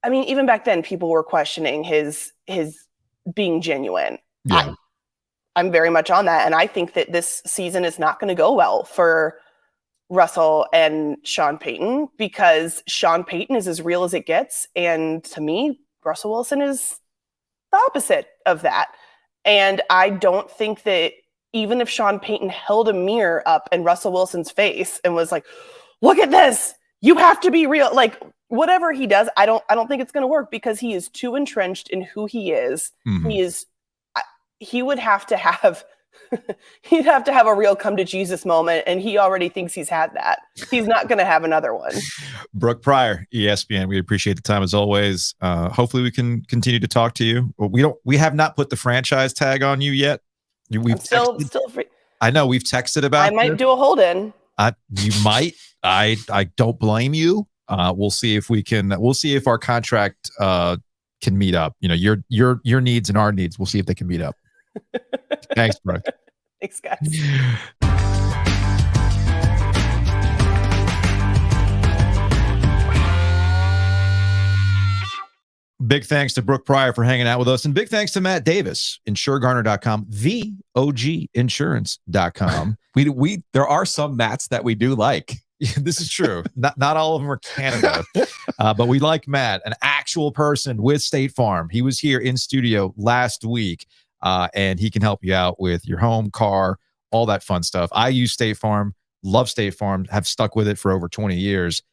even back then, people were questioning his being genuine. Yeah. I'm very much on that. And I think that this season is not going to go well for Russell and Sean Payton, because Sean Payton is as real as it gets. And to me, Russell Wilson is the opposite of that. And I don't think that even if Sean Payton held a mirror up in Russell Wilson's face and was like, look at this, you have to be real. Like whatever he does, I don't think it's going to work, because he is too entrenched in who he is. He would have to have he'd have to have a real come to Jesus moment, and he already thinks he's had that. He's not going to have another one. Brooke Pryor, ESPN. We appreciate the time as always. Hopefully we can continue to talk to you. We have not put the franchise tag on you yet. We've still free. I know we've texted about I might do a hold in. You might. I don't blame you. We'll see if we can. We'll see if our contract can meet up. You know, your needs and our needs. We'll see if they can meet up. Thanks, Brooke. Thanks, guys. Big thanks to Brooke Pryor for hanging out with us. And big thanks to Matt Davis, InsureGarner.com, TheOGInsurance.com. There are some Matts that we do like. This is true. Not all of them are Canada, but we like Matt, an actual person with State Farm. He was here in studio last week, and he can help you out with your home, car, all that fun stuff. I use State Farm, love State Farm, have stuck with it for over 20 years.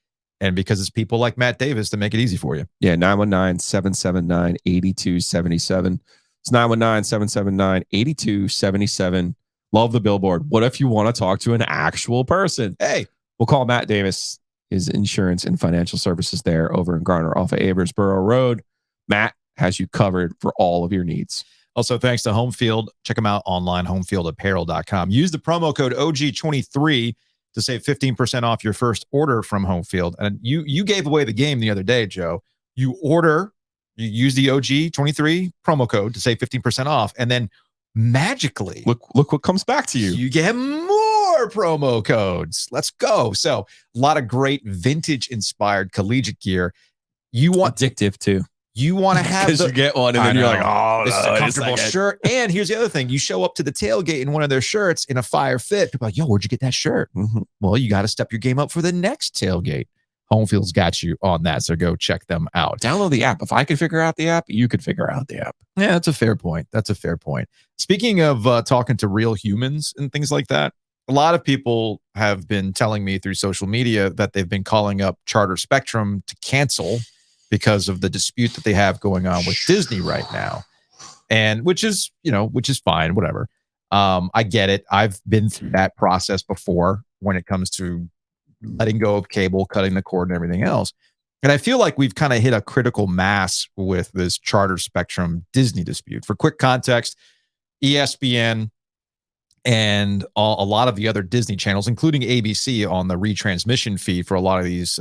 And because it's people like Matt Davis that make it easy for you. Yeah, 919-779-8277. It's 919-779-8277. Love the billboard. What if you want to talk to an actual person? Hey, we'll call Matt Davis, his insurance and financial services there over in Garner off of Abersboro Road. Matt has you covered for all of your needs. Also, thanks to Home Field. Check them out online, homefieldapparel.com. Use the promo code OG23 to save 15% off your first order from Home Field. And you gave away the game the other day, Joe. You use the OG23 promo code to save 15% off, and then magically, look what comes back to you. You get more promo codes. Let's go. So a lot of great vintage-inspired collegiate gear. You want addictive too. You want to have because you get one and then you're like, oh, this is a comfortable shirt. And here's the other thing: you show up to the tailgate in one of their shirts in a fire fit. People are like, yo, where'd you get that shirt? Mm-hmm. Well, you got to step your game up for the next tailgate. Home Field's got you on that, so go check them out. Download the app. If I could figure out the app, you could figure out the app. Yeah, that's a fair point. Speaking of talking to real humans and things like that, a lot of people have been telling me through social media that they've been calling up Charter Spectrum to cancel because of the dispute that they have going on with Disney right now. And which is fine, whatever. I get it. I've been through that process before when it comes to letting go of cable, cutting the cord and everything else. And I feel like we've kind of hit a critical mass with this Charter Spectrum Disney dispute. For quick context, ESPN and a lot of the other Disney channels, including ABC on the retransmission feed for a lot of these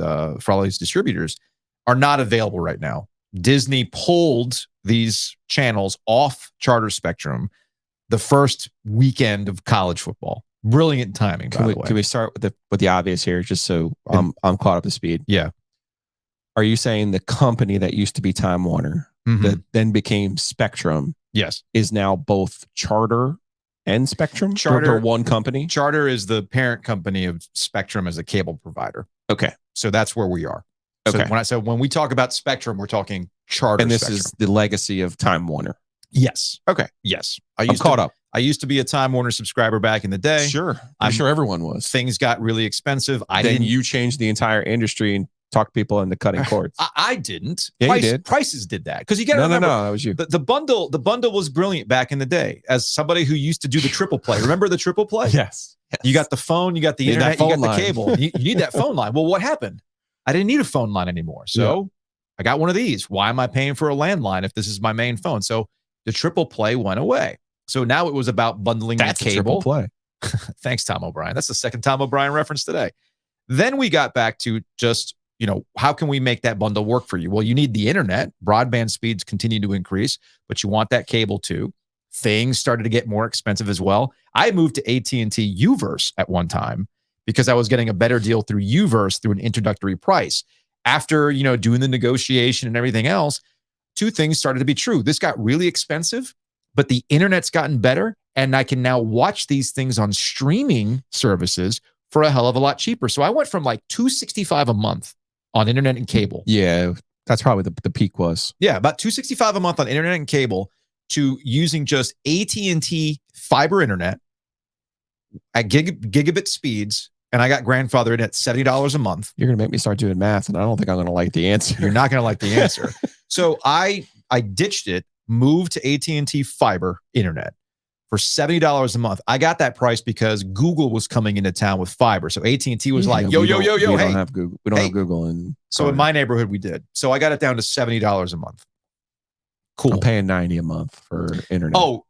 distributors, are not available right now. Disney pulled these channels off Charter Spectrum the first weekend of college football. Brilliant timing, by the way. Can we start with the obvious here, just so I'm caught up to speed? Yeah. Are you saying the company that used to be Time Warner, that then became Spectrum, yes, is now both Charter and Spectrum? They're one company? Charter is the parent company of Spectrum as a cable provider. Okay. So that's where we are. Okay. So when we talk about Spectrum, we're talking Charter. And this Spectrum. is the legacy of Time Warner. Yes. Okay. Yes. I'm caught up. I used to be a Time Warner subscriber back in the day. Sure. I'm sure everyone was. Things got really expensive. Then you changed the entire industry talk people into cutting cords. I didn't. Yeah, you did. Prices did that because you got to remember. No, that was you. The bundle was brilliant back in the day. As somebody who used to do the triple play, remember the triple play? Yes. You got the phone, you got the internet, you got line. the cable. You need that phone line. Well, what happened? I didn't need a phone line anymore. So I got one of these. Why am I paying for a landline if this is my main phone? So the triple play went away. So now it was about bundling the cable. Triple play. Thanks, Tom O'Brien. That's the second Tom O'Brien reference today. Then we got back to just, how can we make that bundle work for you? Well, you need the internet. Broadband speeds continue to increase, but you want that cable too. Things started to get more expensive as well. I moved to AT&T Uverse at one time because I was getting a better deal through Uverse through an introductory price. After, doing the negotiation and everything else, two things started to be true. This got really expensive, but the internet's gotten better, and I can now watch these things on streaming services for a hell of a lot cheaper. So I went from like $265 a month on internet and cable. Yeah, that's probably the peak was. Yeah, about $265 a month on internet and cable to using just AT&T fiber internet at gigabit speeds. And I got grandfathered at $70 a month. You're going to make me start doing math, and I don't think I'm going to like the answer. You're not going to like the answer. So I ditched it, moved to AT&T fiber internet for $70 a month. I got that price because Google was coming into town with fiber. So AT&T was like, yo, we hey. don't have Google. We don't have Google. So in my neighborhood, we did. So I got it down to $70 a month. Cool. I'm paying $90 a month for internet. Oh,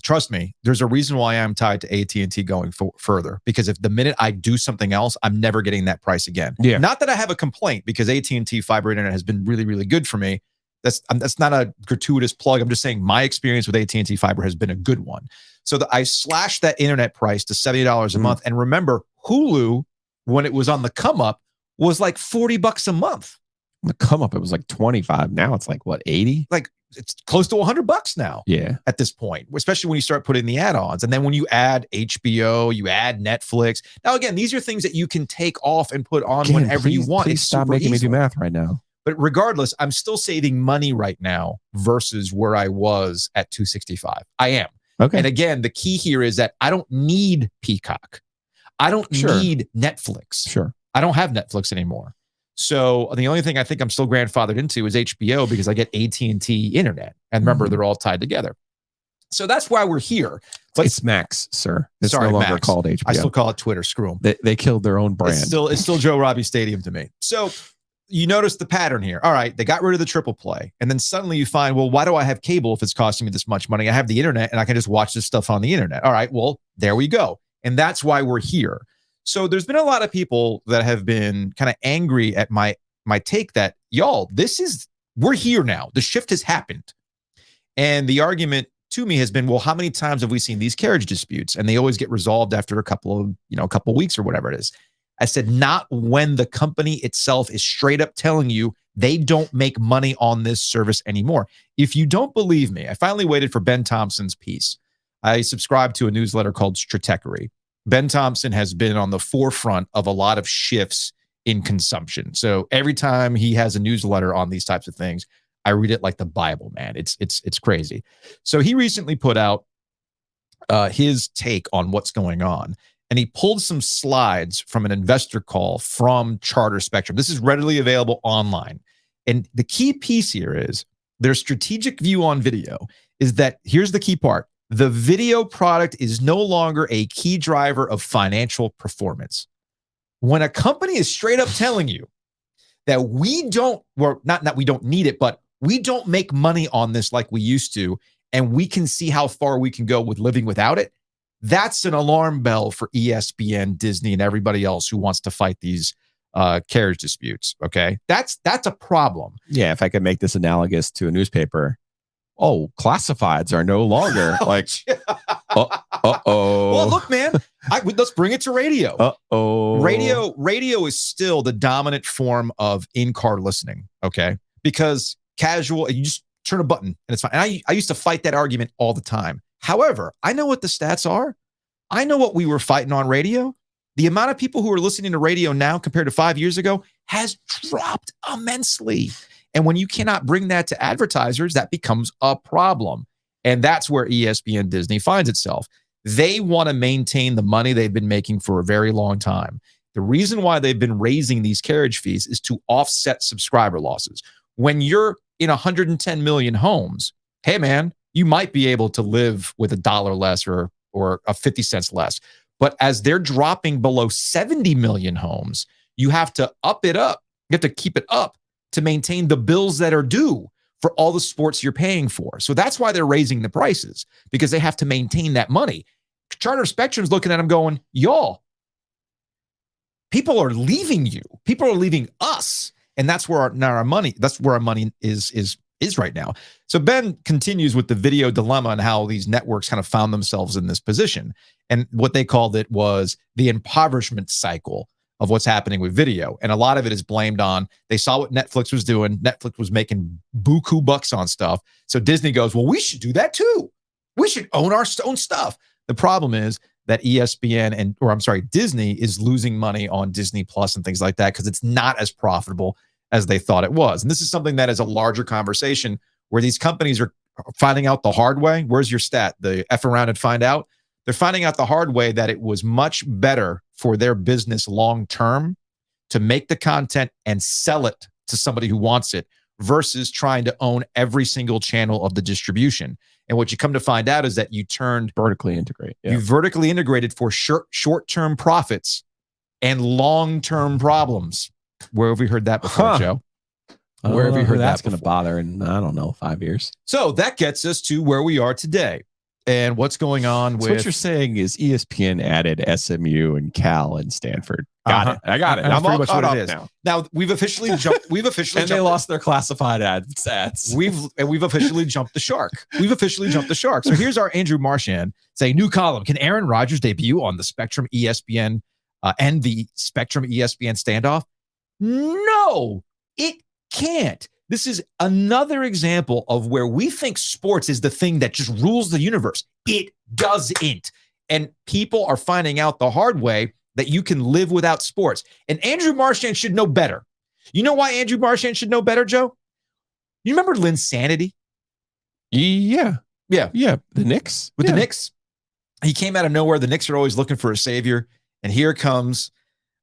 trust me, there's a reason why I'm tied to AT&T going further, because if the minute I do something else, I'm never getting that price again. Yeah. Not that I have a complaint, because AT&T fiber internet has been really, really good for me. That's not a gratuitous plug. I'm just saying my experience with AT&T fiber has been a good one. So I slashed that internet price to $70 a month. And remember, Hulu, when it was on the come up, was like $40 a month. On the come up, it was like 25. Now it's like what, 80? Like it's close to $100 now. Yeah. At this point, especially when you start putting the add-ons. And then when you add HBO, you add Netflix. Now, again, these are things that you can take off and put on whenever you want. Please stop making me do math right now. But regardless, I'm still saving money right now versus where I was at $265. I am. Okay. And again, the key here is that I don't need Peacock. I don't need Netflix. Sure. I don't have Netflix anymore. So the only thing I think I'm still grandfathered into is HBO because I get AT&T internet. And remember, they're all tied together. So that's why we're here. But it's Max, sir. It's sorry, no longer Max. called HBO. I still call it Twitter. Screw them. They killed their own brand. It's still Joe Robbie Stadium to me. So you notice the pattern here. All right, they got rid of the triple play. And then suddenly you find, well, why do I have cable if it's costing me this much money? I have the internet and I can just watch this stuff on the internet. All right, well, there we go. And that's why we're here. So there's been a lot of people that have been kind of angry at my take that, y'all, we're here now. The shift has happened. And the argument to me has been, well, how many times have we seen these carriage disputes? And they always get resolved after a couple of weeks or whatever it is. I said, not when the company itself is straight up telling you they don't make money on this service anymore. If you don't believe me, I finally waited for Ben Thompson's piece. I subscribe to a newsletter called Stratechery. Ben Thompson has been on the forefront of a lot of shifts in consumption. So every time he has a newsletter on these types of things, I read it like the Bible, man. It's crazy. So he recently put out his take on what's going on. And he pulled some slides from an investor call from Charter Spectrum. This is readily available online. And the key piece here is their strategic view on video is that here's the key part. The video product is no longer a key driver of financial performance. When a company is straight up telling you that we don't, well, not that we don't need it, but we don't make money on this like we used to, and we can see how far we can go with living without it, that's an alarm bell for ESPN, Disney, and everybody else who wants to fight these carriage disputes. Okay, that's a problem. Yeah, if I could make this analogous to a newspaper, classifieds are no longer like. Well, look, man, let's bring it to radio. Radio is still the dominant form of in-car listening. Okay, because casual, you just turn a button and it's fine. And I used to fight that argument all the time. However, I know what the stats are. I know what we were fighting on radio. The amount of people who are listening to radio now compared to 5 years ago has dropped immensely. And when you cannot bring that to advertisers, that becomes a problem. And that's where ESPN Disney finds itself. They want to maintain the money they've been making for a very long time. The reason why they've been raising these carriage fees is to offset subscriber losses. When you're in 110 million homes, hey man, you might be able to live with $1 less or a 50 cents less. But as they're dropping below 70 million homes, you have to up it up. You have to keep it up to maintain the bills that are due for all the sports you're paying for. So that's why they're raising the prices, because they have to maintain that money. Charter Spectrum's looking at them going, y'all, people are leaving you. People are leaving us. And that's where our money is right now. So Ben continues with the video dilemma and how these networks kind of found themselves in this position. And what they called it was the impoverishment cycle of what's happening with video. And a lot of it is blamed on, they saw what Netflix was doing. Netflix was making buku bucks on stuff. So Disney goes, well, we should do that too. We should own our own stuff. The problem is that Disney is losing money on Disney Plus and things like that because it's not as profitable as they thought it was. And this is something that is a larger conversation where these companies are finding out the hard way. Where's your stat? The F around and find out. They're finding out the hard way that it was much better for their business long term to make the content and sell it to somebody who wants it versus trying to own every single channel of the distribution. And what you come to find out is that you turned vertically integrate. You vertically integrated for short-term profits and long-term problems. Where have we heard that before, Joe? Where have you heard that's going to bother in, I don't know, 5 years? So that gets us to where we are today. And what's going on with... So what you're saying is ESPN added SMU and Cal and Stanford. Got it. I got it. That's I'm pretty all much caught what up it is. now. Now we've officially jumped. And they lost their classified ads. We've officially jumped the shark. We've officially jumped the shark. So here's our Andrew Marchand saying, new column. Can Aaron Rodgers debut on the Spectrum ESPN and the Spectrum ESPN standoff? No, it can't. This is another example of where we think sports is the thing that just rules the universe. It doesn't. And people are finding out the hard way that you can live without sports. And Andrew Marchand should know better. You know why Andrew Marchand should know better, Joe? You remember Linsanity? Yeah. The Knicks? The Knicks. He came out of nowhere. The Knicks are always looking for a savior. And here comes,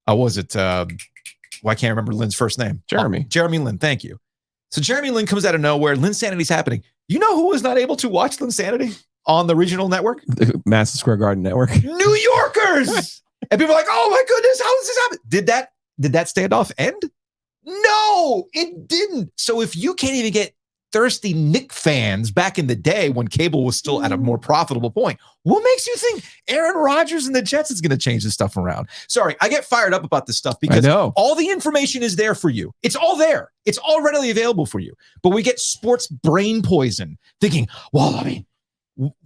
I can't remember Lynn's first name. Jeremy Lin, thank you. So Jeremy Lin comes out of nowhere. Linsanity's happening. You know who was not able to watch Linsanity on the regional network? The Madison Square Garden network. New Yorkers. And people are like, oh my goodness, how does this happen? Did that standoff end? No, it didn't. So if you can't even get thirsty Knick fans back in the day when cable was still at a more profitable point, what makes you think Aaron Rodgers and the Jets is going to change this stuff around? Sorry, I get fired up about this stuff because all the information is there for you. It's all there. It's all readily available for you. But we get sports brain poison thinking, well, I mean,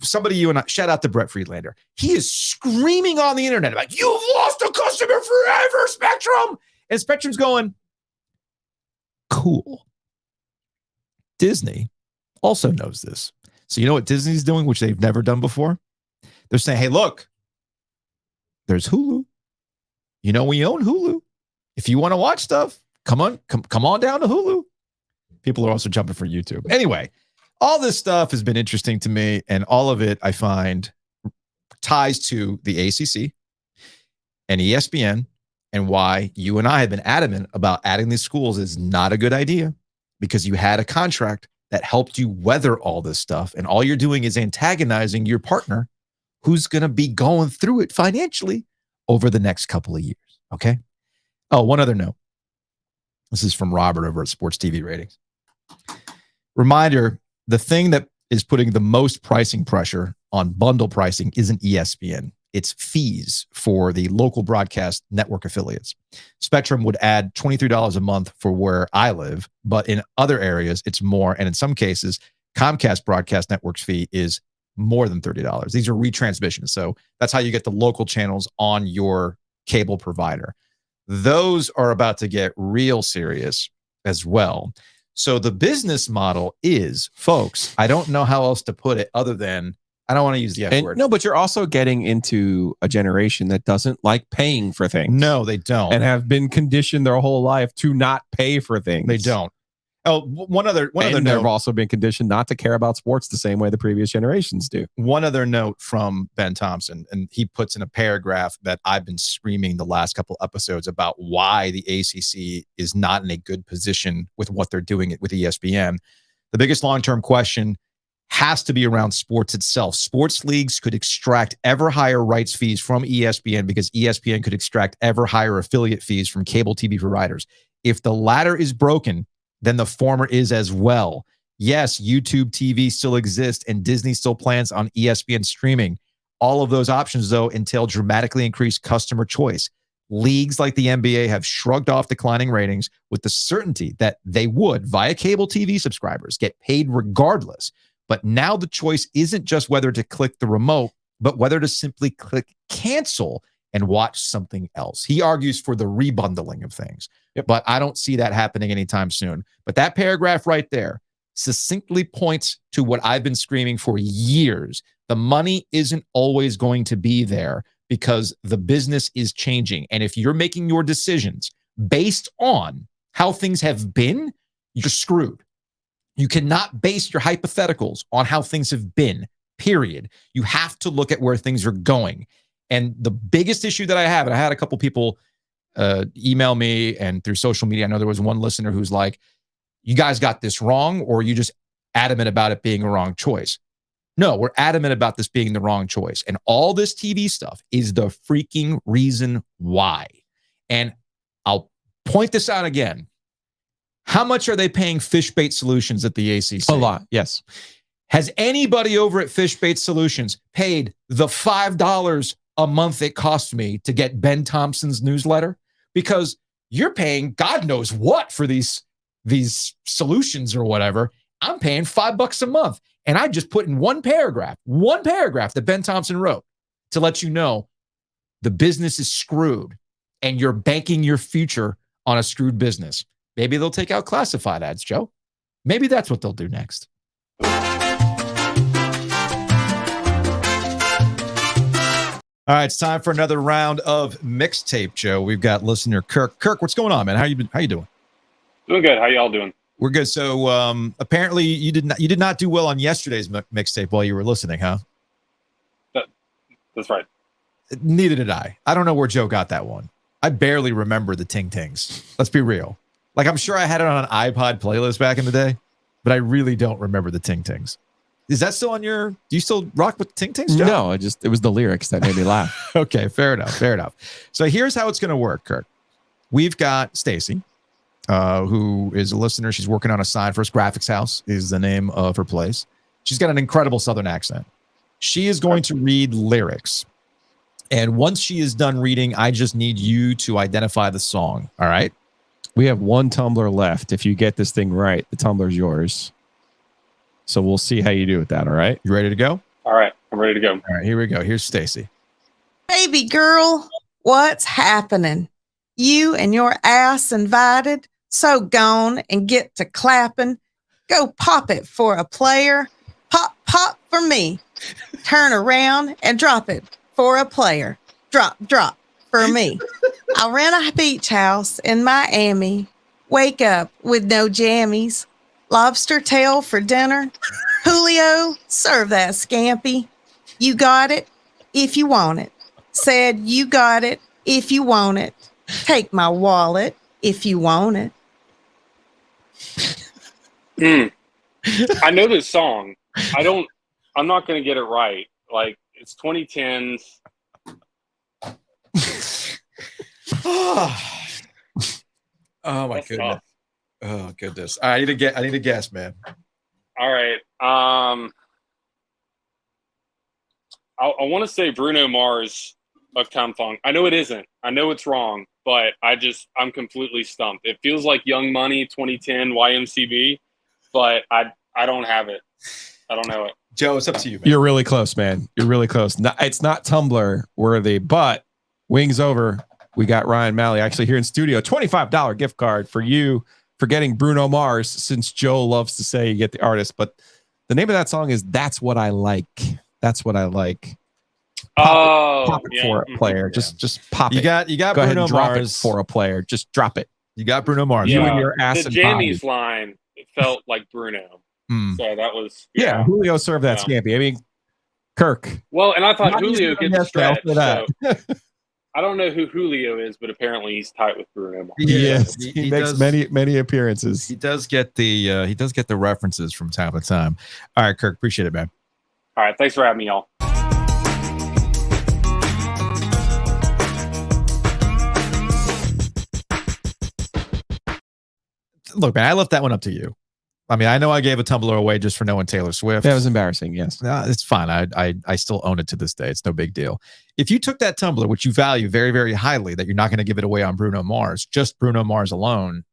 somebody you and I, shout out to Brett Friedlander. He is screaming on the internet like, you've lost a customer forever, Spectrum. And Spectrum's going, cool. Disney also knows this. So you know what Disney's doing, which they've never done before? They're saying, hey, look, there's Hulu. You know, we own Hulu. If you want to watch stuff, come on down to Hulu. People are also jumping for YouTube. Anyway, all this stuff has been interesting to me, and all of it I find ties to the ACC and ESPN and why you and I have been adamant about adding these schools is not a good idea because you had a contract that helped you weather all this stuff, and all you're doing is antagonizing your partner who's going to be going through it financially over the next couple of years, okay? Oh, one other note. This is from Robert over at Sports TV Ratings. Reminder, the thing that is putting the most pricing pressure on bundle pricing isn't ESPN. It's fees for the local broadcast network affiliates. Spectrum would add $23 a month for where I live, but in other areas, it's more. And in some cases, Comcast Broadcast Network's fee is more than $30. These are retransmissions. So that's how you get the local channels on your cable provider. Those are about to get real serious as well. So the business model is, folks, I don't know how else to put it other than, I don't want to use the F word. No, but you're also getting into a generation that doesn't like paying for things. No, they don't. And have been conditioned their whole life to not pay for things. They don't. Oh, one other They've note. also been conditioned not to care about sports the same way the previous generations do. One other note from Ben Thompson, and he puts in a paragraph that I've been screaming the last couple episodes about why the ACC is not in a good position with what they're doing with ESPN. The biggest long-term question has to be around sports itself. Sports leagues could extract ever higher rights fees from ESPN because ESPN could extract ever higher affiliate fees from cable TV providers. If the latter is broken, then the former is as well. Yes, YouTube TV still exists and Disney still plans on ESPN streaming. All of those options, though, entail dramatically increased customer choice. Leagues like the NBA have shrugged off declining ratings with the certainty that they would, via cable TV subscribers, get paid regardless. But now the choice isn't just whether to click the remote, but whether to simply click cancel and watch something else. He argues for the rebundling of things, but I don't see that happening anytime soon. But that paragraph right there succinctly points to what I've been screaming for years. The money isn't always going to be there because the business is changing. And if you're making your decisions based on how things have been, you're screwed. You cannot base your hypotheticals on how things have been, period. You have to look at where things are going. And the biggest issue that I have, and I had a couple people email me and through social media, I know there was one listener who's like, you guys got this wrong, or are you just adamant about it being a wrong choice? No, we're adamant about this being the wrong choice. And all this TV stuff is the freaking reason why. And I'll point this out again. How much are they paying Fishbait Solutions at the ACC? A lot, yes. Has anybody over at Fishbait Solutions paid the $5 a month it cost me to get Ben Thompson's newsletter? Because you're paying God knows what for these solutions or whatever. I'm paying $5 a month. And I just put in one paragraph that Ben Thompson wrote to let you know the business is screwed and you're banking your future on a screwed business. Maybe they'll take out classified ads, Joe. Maybe that's what they'll do next. All right, it's time for another round of mixtape, Joe. We've got listener Kirk. Kirk, what's going on, man? How you doing? Doing good. How y'all doing? We're good. So apparently you did not do well on yesterday's mixtape while you were listening, huh? That's right. Neither did I. I don't know where Joe got that one. I barely remember the Ting Tings. Let's be real. Like, I'm sure I had it on an iPod playlist back in the day, but I really don't remember the Ting Tings. Is that still on your, do you still rock with the Ting Tings, Joe? No, it was the lyrics that made me laugh. Okay, fair enough. So here's how it's going to work, Kirk. We've got Stacy, who is a listener. She's working on a sign for us. Graphics House is the name of her place. She's got an incredible Southern accent. She is going to read lyrics. And once she is done reading, I just need you to identify the song. All right? We have one tumbler left. If you get this thing right, the tumbler's yours. So we'll see how you do with that. All right? You ready to go? All right. I'm ready to go. All right, here we go. Here's Stacy. Baby girl, what's happening? You and your ass invited? So gone and get to clapping. Go pop it for a player. Pop, pop for me. Turn around and drop it for a player. Drop, drop for me. I'll rent a beach house in Miami. Wake up with no jammies. Lobster tail for dinner. Julio, serve that scampi. You got it if you want it. Said you got it if you want it. Take my wallet if you want it. I know this song. I'm not going to get it right. Like, it's 2010s. Oh my goodness. Tough. Oh goodness. I need to guess, man. All right. I want to say Bruno Mars, Uptown Funk. I know it isn't. I know it's wrong, but I'm completely stumped. It feels like Young Money 2010 YMCB, but I don't have it. I don't know it. Joe, it's up to you, man. You're really close, man. You're really close. It's not Tumblr worthy, but wings over. We got Ryan Malley actually here in studio. $25 gift card for you for getting Bruno Mars, since Joe loves to say you get the artist. But the name of that song is That's What I Like. That's What I Like. Pop it for a player. Just pop it. You got Go Bruno ahead and drop Mars it for a player. Just drop it. You got Bruno Mars. You and your ass the and jammies body. line it felt like Bruno. So that was yeah. Julio served that scampi. I mean, Kirk. Well, and I thought Not Julio using gets him yesterday, stretched. I'll say that. So I don't know who Julio is, but apparently he's tight with Bruno Mars. Yes, he makes many appearances. He does get the references from time to time. All right, Kirk, appreciate it, man. All right, thanks for having me, y'all. Look, man, I left that one up to you. I mean, I know I gave a tumbler away just for knowing Taylor Swift. That was embarrassing. Yes, it's fine. I still own it to this day. It's no big deal. If you took that tumbler, which you value very, very highly, that you're not going to give it away on Bruno Mars, just Bruno Mars alone,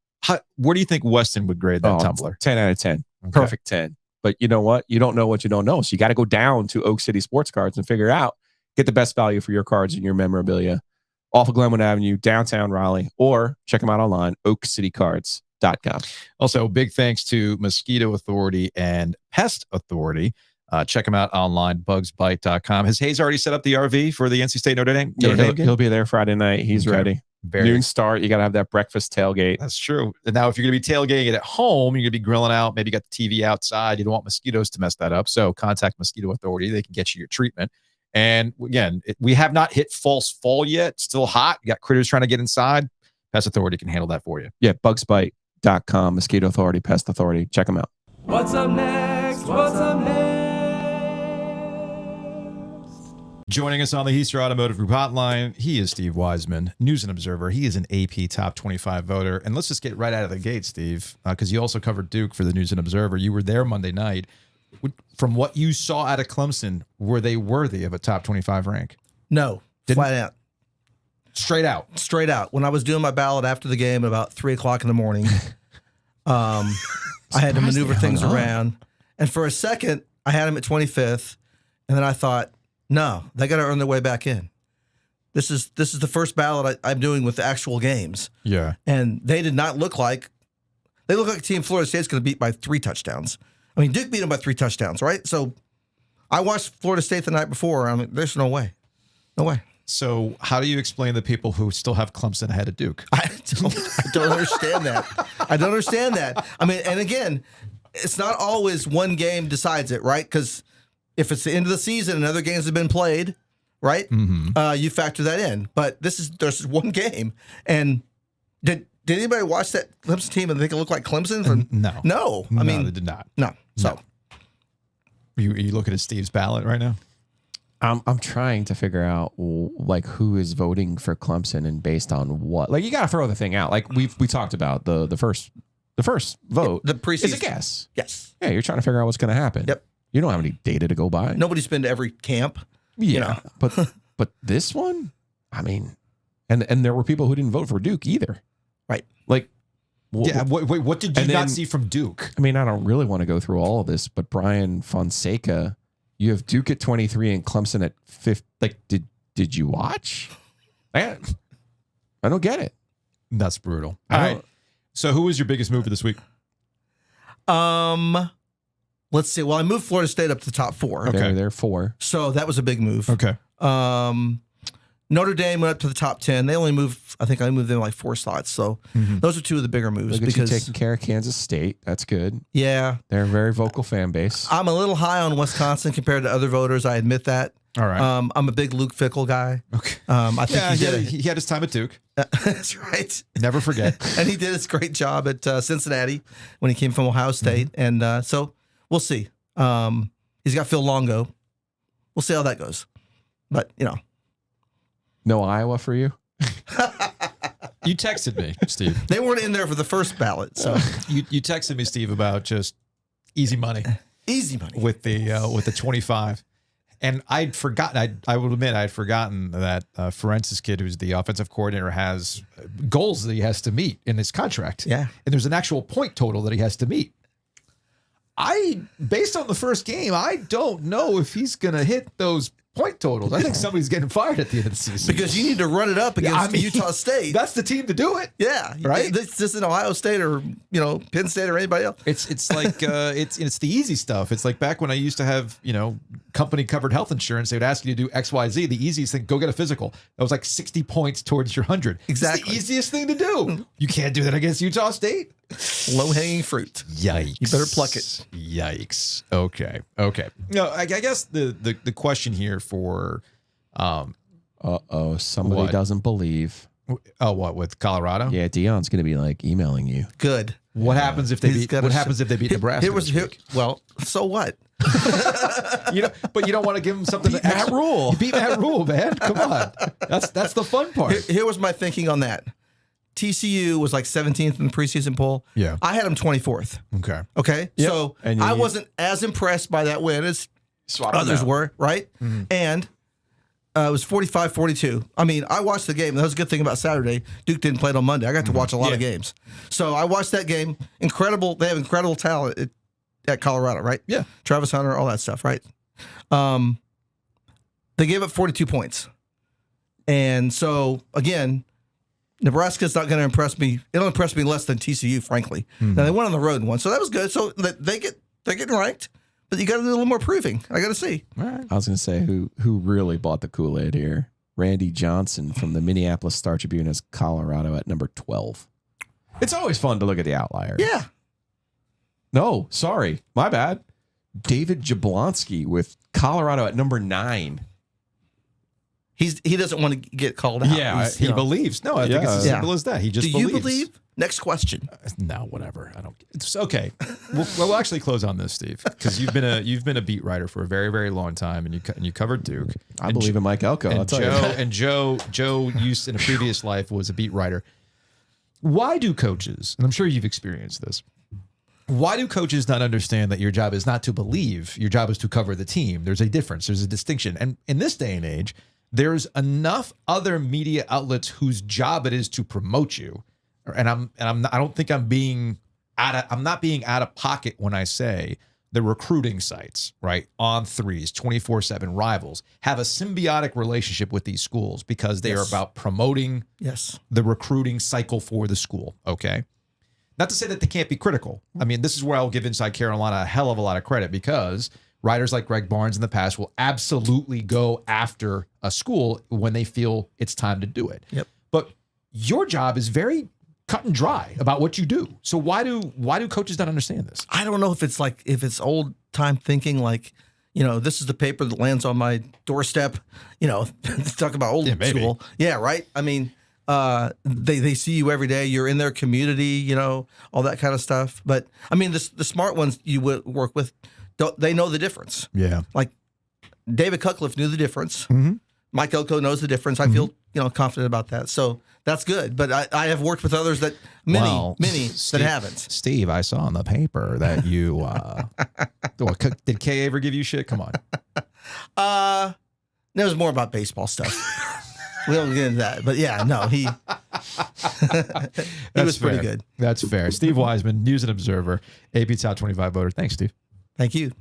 where do you think Weston would grade that tumbler? 10 out of 10. Okay. Perfect 10. But you know what? You don't know what you don't know. So you got to go down to Oak City Sports Cards and figure out, get the best value for your cards and your memorabilia off of Glenwood Avenue, downtown Raleigh, or check them out online, oakcitycards.com. Also, big thanks to Mosquito Authority and Pest Authority. Check them out online, bugsbite.com. Has Hayes already set up the RV for the NC State Notre Dame? He'll be there Friday night. He's ready. Noon start. You got to have that breakfast tailgate. That's true. And now, if you're going to be tailgating it at home, you're going to be grilling out. Maybe you got the TV outside. You don't want mosquitoes to mess that up. So contact Mosquito Authority. They can get you your treatment. And again, we have not hit false fall yet. It's still hot. You got critters trying to get inside. Pest Authority can handle that for you. Yeah, bugsbite.com, Mosquito Authority, Pest Authority. Check them out. What's up next? What's up next? Joining us on the Heister Automotive Group hotline, he is Steve Wiseman, News and Observer. He is an AP Top 25 voter. And let's just get right out of the gate, Steve, because you also covered Duke for the News and Observer. You were there Monday night. From what you saw out of Clemson, were they worthy of a top 25 rank? No, flat out. Straight out. Straight out. When I was doing my ballot after the game at about 3 o'clock in the morning, I had to maneuver things around. And for a second, I had them at 25th. And then I thought, no, they got to earn their way back in. This is the first ballot I'm doing with the actual games. Yeah. And they did not look like – they look like a team Florida State's going to beat by 3 touchdowns. I mean, Duke beat them by 3 touchdowns, right? So I watched Florida State the night before. I mean, there's no way. No way. So how do you explain the people who still have Clemson ahead of Duke? I don't understand that. I don't understand that. I mean, and again, it's not always one game decides it, right? Because if it's the end of the season and other games have been played, right? Mm-hmm. You factor that in. But there's one game. And did anybody watch that Clemson team and think it looked like Clemson? No. I mean, they did not. No. So you looking at Steve's ballot right now? I'm trying to figure out like who is voting for Clemson and based on what. Like you got to throw the thing out. Like we talked about the first vote. The preseason is a guess. Yes. Yeah, you're trying to figure out what's going to happen. Yep. You don't have any data to go by. Nobody's been to every camp. Yeah. You know. but this one, I mean, and there were people who didn't vote for Duke either. Right. Like. Yeah. What did you not see from Duke? I mean, I don't really want to go through all of this, but Brian Fonseca. You have Duke at 23 and Clemson at 50. Like, did you watch? I don't get it. That's brutal. All right. So who was your biggest move this week? Let's see. Well, I moved Florida State up to the top 4. Okay. They're 4. So that was a big move. Okay. Notre Dame went up to the top 10. They only moved, I think I moved them like 4 slots. So those are 2 of the bigger moves. Look at you taking care of Kansas State. That's good. Yeah. They're a very vocal fan base. I'm a little high on Wisconsin compared to other voters. I admit that. All right. I'm a big Luke Fickell guy. Okay. I think he had his time at Duke. That's right. Never forget. And he did his great job at Cincinnati when he came from Ohio State. And so we'll see. He's got Phil Longo. We'll see how that goes. But, you know. No Iowa for you? You texted me, Steve. They weren't in there for the first ballot. So you texted me, Steve, about just easy money. Easy money. With the 25. And I'd forgotten, I will admit, I'd forgotten that Ferentz's kid, who's the offensive coordinator, has goals that he has to meet in his contract. Yeah. And there's an actual point total that he has to meet. Based on the first game, I don't know if he's going to hit those point totals. I think somebody's getting fired at the end of the season because you need to run it up against Utah State. That's the team to do it. Yeah, right. This isn't Ohio State or Penn State or anybody else. It's like it's the easy stuff. It's like back when I used to have company covered health insurance. They would ask you to do XYZ. The easiest thing, go get a physical. That was like 60 points towards your 100. Exactly. It's the easiest thing to do. You can't do that against Utah State. Low hanging fruit. Yikes! You better pluck it. Yikes! Okay. No, I guess the question here for somebody what? doesn't believe. Oh, what with Colorado? Yeah, Dion's going to be like emailing you. Good. What happens if they beat? What happens if they beat Nebraska? Well, so what? But you don't want to give them something. Beat Matt Rule. You beat Matt Rule, man. Come on. That's the fun part. Here was my thinking on that. TCU was like 17th in the preseason poll. Yeah. I had them 24th. Okay. Yep. So I wasn't as impressed by that win as others were, right? Mm-hmm. And it was 45-42. I mean, I watched the game. That was a good thing about Saturday. Duke didn't play it on Monday. I got to watch a lot of games. So I watched that game. Incredible. They have incredible talent at Colorado, right? Yeah. Travis Hunter, all that stuff, right? They gave up 42 points. And so, again, Nebraska's not going to impress me. It'll impress me less than TCU, frankly. Mm-hmm. Now, they went on the road and won, so that was good. So they're getting ranked, but you got to do a little more proving. I got to see. All right. I was going to say who really bought the Kool-Aid here. Randy Johnson from the Minneapolis Star Tribune has Colorado at number 12. It's always fun to look at the outliers. Yeah. No, sorry. My bad. David Jablonski with Colorado at number 9. He doesn't want to get called out. Yeah, he believes. No, I think it's as simple as that. He just believes. Do you believe? Next question. No, whatever. I don't. It's okay. We'll actually close on this, Steve, because you've been a beat writer for a very, very long time, and you covered Duke. I believe in Mike Elko. I'll tell you. Joe used in a previous life was a beat writer. Why do coaches? And I'm sure you've experienced this. Why do coaches not understand that your job is not to believe? Your job is to cover the team. There's a difference. There's a distinction. And in this day and age, there's enough other media outlets whose job it is to promote you. And I don't think I'm not being out of pocket when I say the recruiting sites, right? On3s, 24/7 Rivals have a symbiotic relationship with these schools because they are about promoting the recruiting cycle for the school. Okay. Not to say that they can't be critical. I mean, this is where I'll give Inside Carolina a hell of a lot of credit because writers like Greg Barnes in the past will absolutely go after a school when they feel it's time to do it. Yep. But your job is very cut and dry about what you do. So why do coaches not understand this? I don't know if it's old time thinking like, this is the paper that lands on my doorstep, talk about old school. Yeah, right. I mean, they see you every day. You're in their community, all that kind of stuff. But I mean, the smart ones you work with, they know the difference. Yeah. Like David Cutcliffe knew the difference. Mm-hmm. Mike Elko knows the difference. I feel, confident about that. So that's good. But I have worked with others that many Steve, that haven't. Steve, I saw in the paper that you, did Kay ever give you shit? Come on. It was more about baseball stuff. We don't get into that. But yeah, no, he was pretty good. That's fair. Steve Wiseman, News and Observer, AP Top 25 voter. Thanks, Steve. Thank you.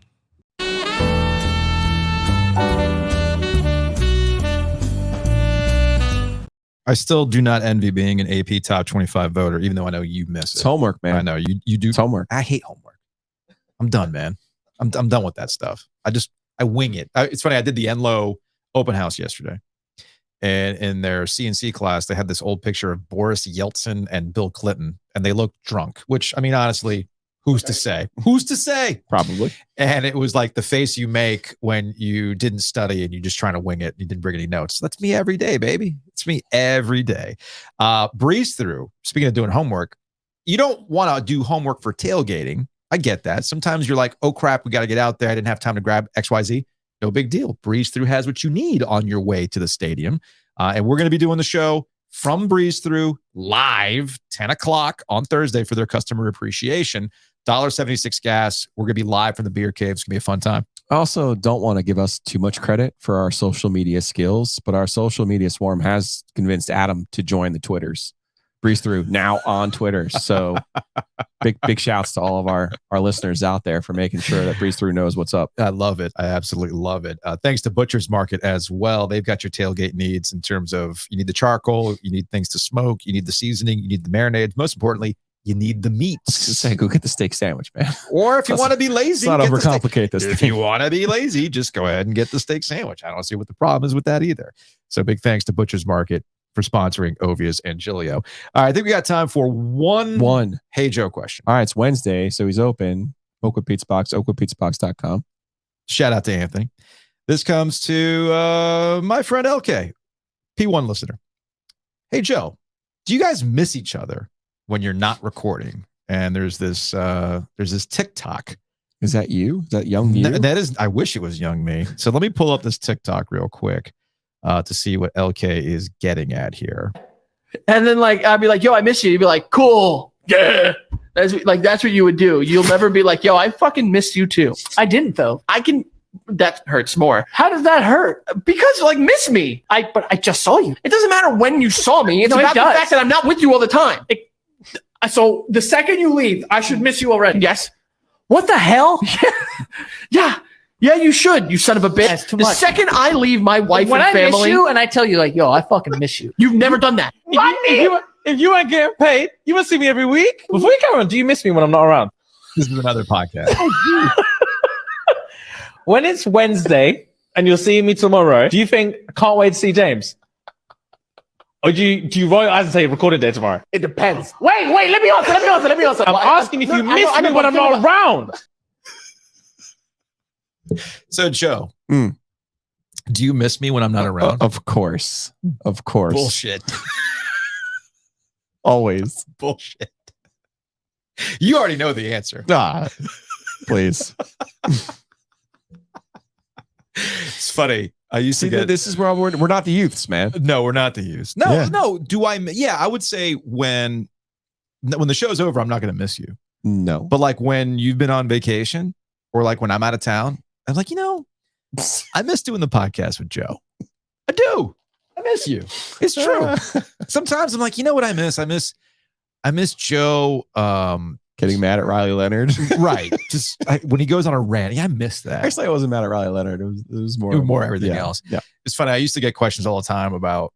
I still do not envy being an AP Top 25 voter, even though I know you miss it. It's homework, man. I know you do. It's homework. I hate homework. I'm done, man. I'm done with that stuff. I wing it. It's funny. I did the Enloe open house yesterday, and in their CNC class, they had this old picture of Boris Yeltsin and Bill Clinton, and they looked drunk. Which, I mean, honestly, who's to say? Who's to say? Probably. And it was like the face you make when you didn't study and you're just trying to wing it. And you didn't bring any notes. That's me every day, baby. It's me every day. Breeze through. Speaking of doing homework, you don't want to do homework for tailgating. I get that. Sometimes you're like, oh crap, we got to get out there. I didn't have time to grab XYZ. No big deal. Breeze through has what you need on your way to the stadium. And we're going to be doing the show from Breeze Through live 10 o'clock on Thursday for their customer appreciation. $1.76 gas. We're going to be live from the beer cave. It's going to be a fun time. I also don't want to give us too much credit for our social media skills, but our social media swarm has convinced Adam to join the Twitters. Breeze Through now on Twitter. So big shouts to all of our listeners out there for making sure that Breeze Through knows what's up. I love it. I absolutely love it. Thanks to Butcher's Market as well. They've got your tailgate needs in terms of you need the charcoal, you need things to smoke, you need the seasoning, you need the marinades. Most importantly, you need the meats. Just say, go get the steak sandwich, man. Or if you want to be lazy, let's not overcomplicate this. If you want to be lazy, just go ahead and get the steak sandwich. I don't see what the problem is with that either. So big thanks to Butcher's Market for sponsoring Ovia's and Giglio. All right, I think we got time for one Hey Joe question. All right, it's Wednesday, so he's open. Oakwood Pizza Box, oakwoodpizzabox.com. Shout out to Anthony. This comes to my friend LK, P1 listener. Hey Joe, do you guys miss each other when you're not recording? And there's this TikTok. Is that you? Is that young you? That is. I wish it was young me. So let me pull up this TikTok real quick to see what LK is getting at here. And then I'd be like, yo, I miss you. You'd be like, cool. Yeah. That's what you would do. You'll never be like, yo, I fucking miss you too. I didn't though. That hurts more. How does that hurt? Because miss me. But I just saw you. It doesn't matter when you saw me. It's about the fact that I'm not with you all the time. So the second you leave, I should miss you already. Yes. What the hell? Yeah. Yeah, you should, you son of a bitch. That's too much. The second I leave my wife and family. When I miss you and I tell you yo, I fucking miss you. You've never done that. If you weren't getting paid, you would see me every week. Before you come on, do you miss me when I'm not around? This is another podcast. When it's Wednesday and you'll see me tomorrow, do you think, I can't wait to see James? Or do you roll your eyes and say recorded day tomorrow? It depends. Wait, let me answer. I'm asking if you miss me when I'm not around. So Joe, do you miss me when I'm not around? Of course. Bullshit. Always. Bullshit. You already know the answer. Please. It's funny. I used to get. This is where we're not the youths, man. No, we're not the youths. No. Do I? Yeah, I would say when the show's over, I'm not going to miss you. No. But when you've been on vacation or when I'm out of town, I'm like, I miss doing the podcast with Joe. I do. I miss you. It's true. Sometimes I'm like, you know what I miss? I miss Joe. Getting mad at Riley Leonard. Right. Just when he goes on a rant. Yeah, I miss that. Actually, I wasn't mad at Riley Leonard. It was more everything else. Yeah. It's funny. I used to get questions all the time about,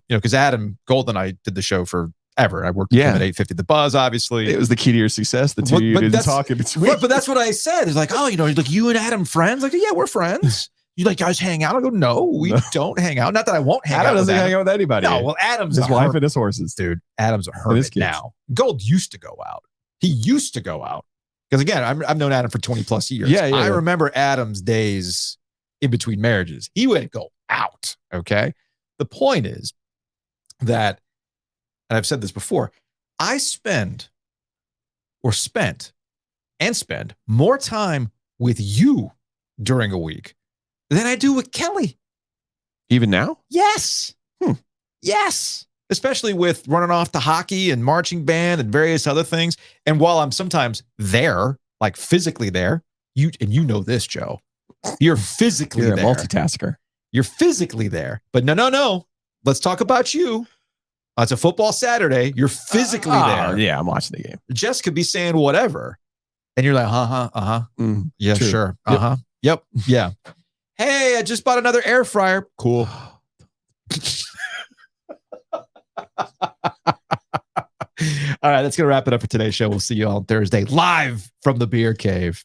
because Adam Gold and I did the show forever. I worked with him at 850 The Buzz, obviously. It was the key to your success. The two of you didn't talk in between. But that's what I said. It's you and Adam friends? Yeah, we're friends. You guys hang out? I go, no, we don't hang out. Not that I won't hang out. Adam doesn't hang out with anybody. No, well, Adam's his wife and his horses. Dude, Adam's a hermit now. Gold used to go out. He used to go out. Because again, I've known Adam for 20 plus years. Yeah. I remember Adam's days in between marriages. He would go out. Okay. The point is that, and I've said this before, I spend more time with you during a week than I do with Kelly. Even now? Yes. Yes. Especially with running off to hockey and marching band and various other things. And while I'm sometimes there, physically there, you know this, Joe. You're physically You're there. a multitasker. You're physically there. But no. Let's talk about you. It's a football Saturday. You're physically there. Yeah, I'm watching the game. Jess could be saying whatever. And you're like, yeah, true. sure. Yep. Yeah. Hey, I just bought another air fryer. Cool. All right, that's going to wrap it up for today's show. We'll see you all on Thursday live from the Beer Cave.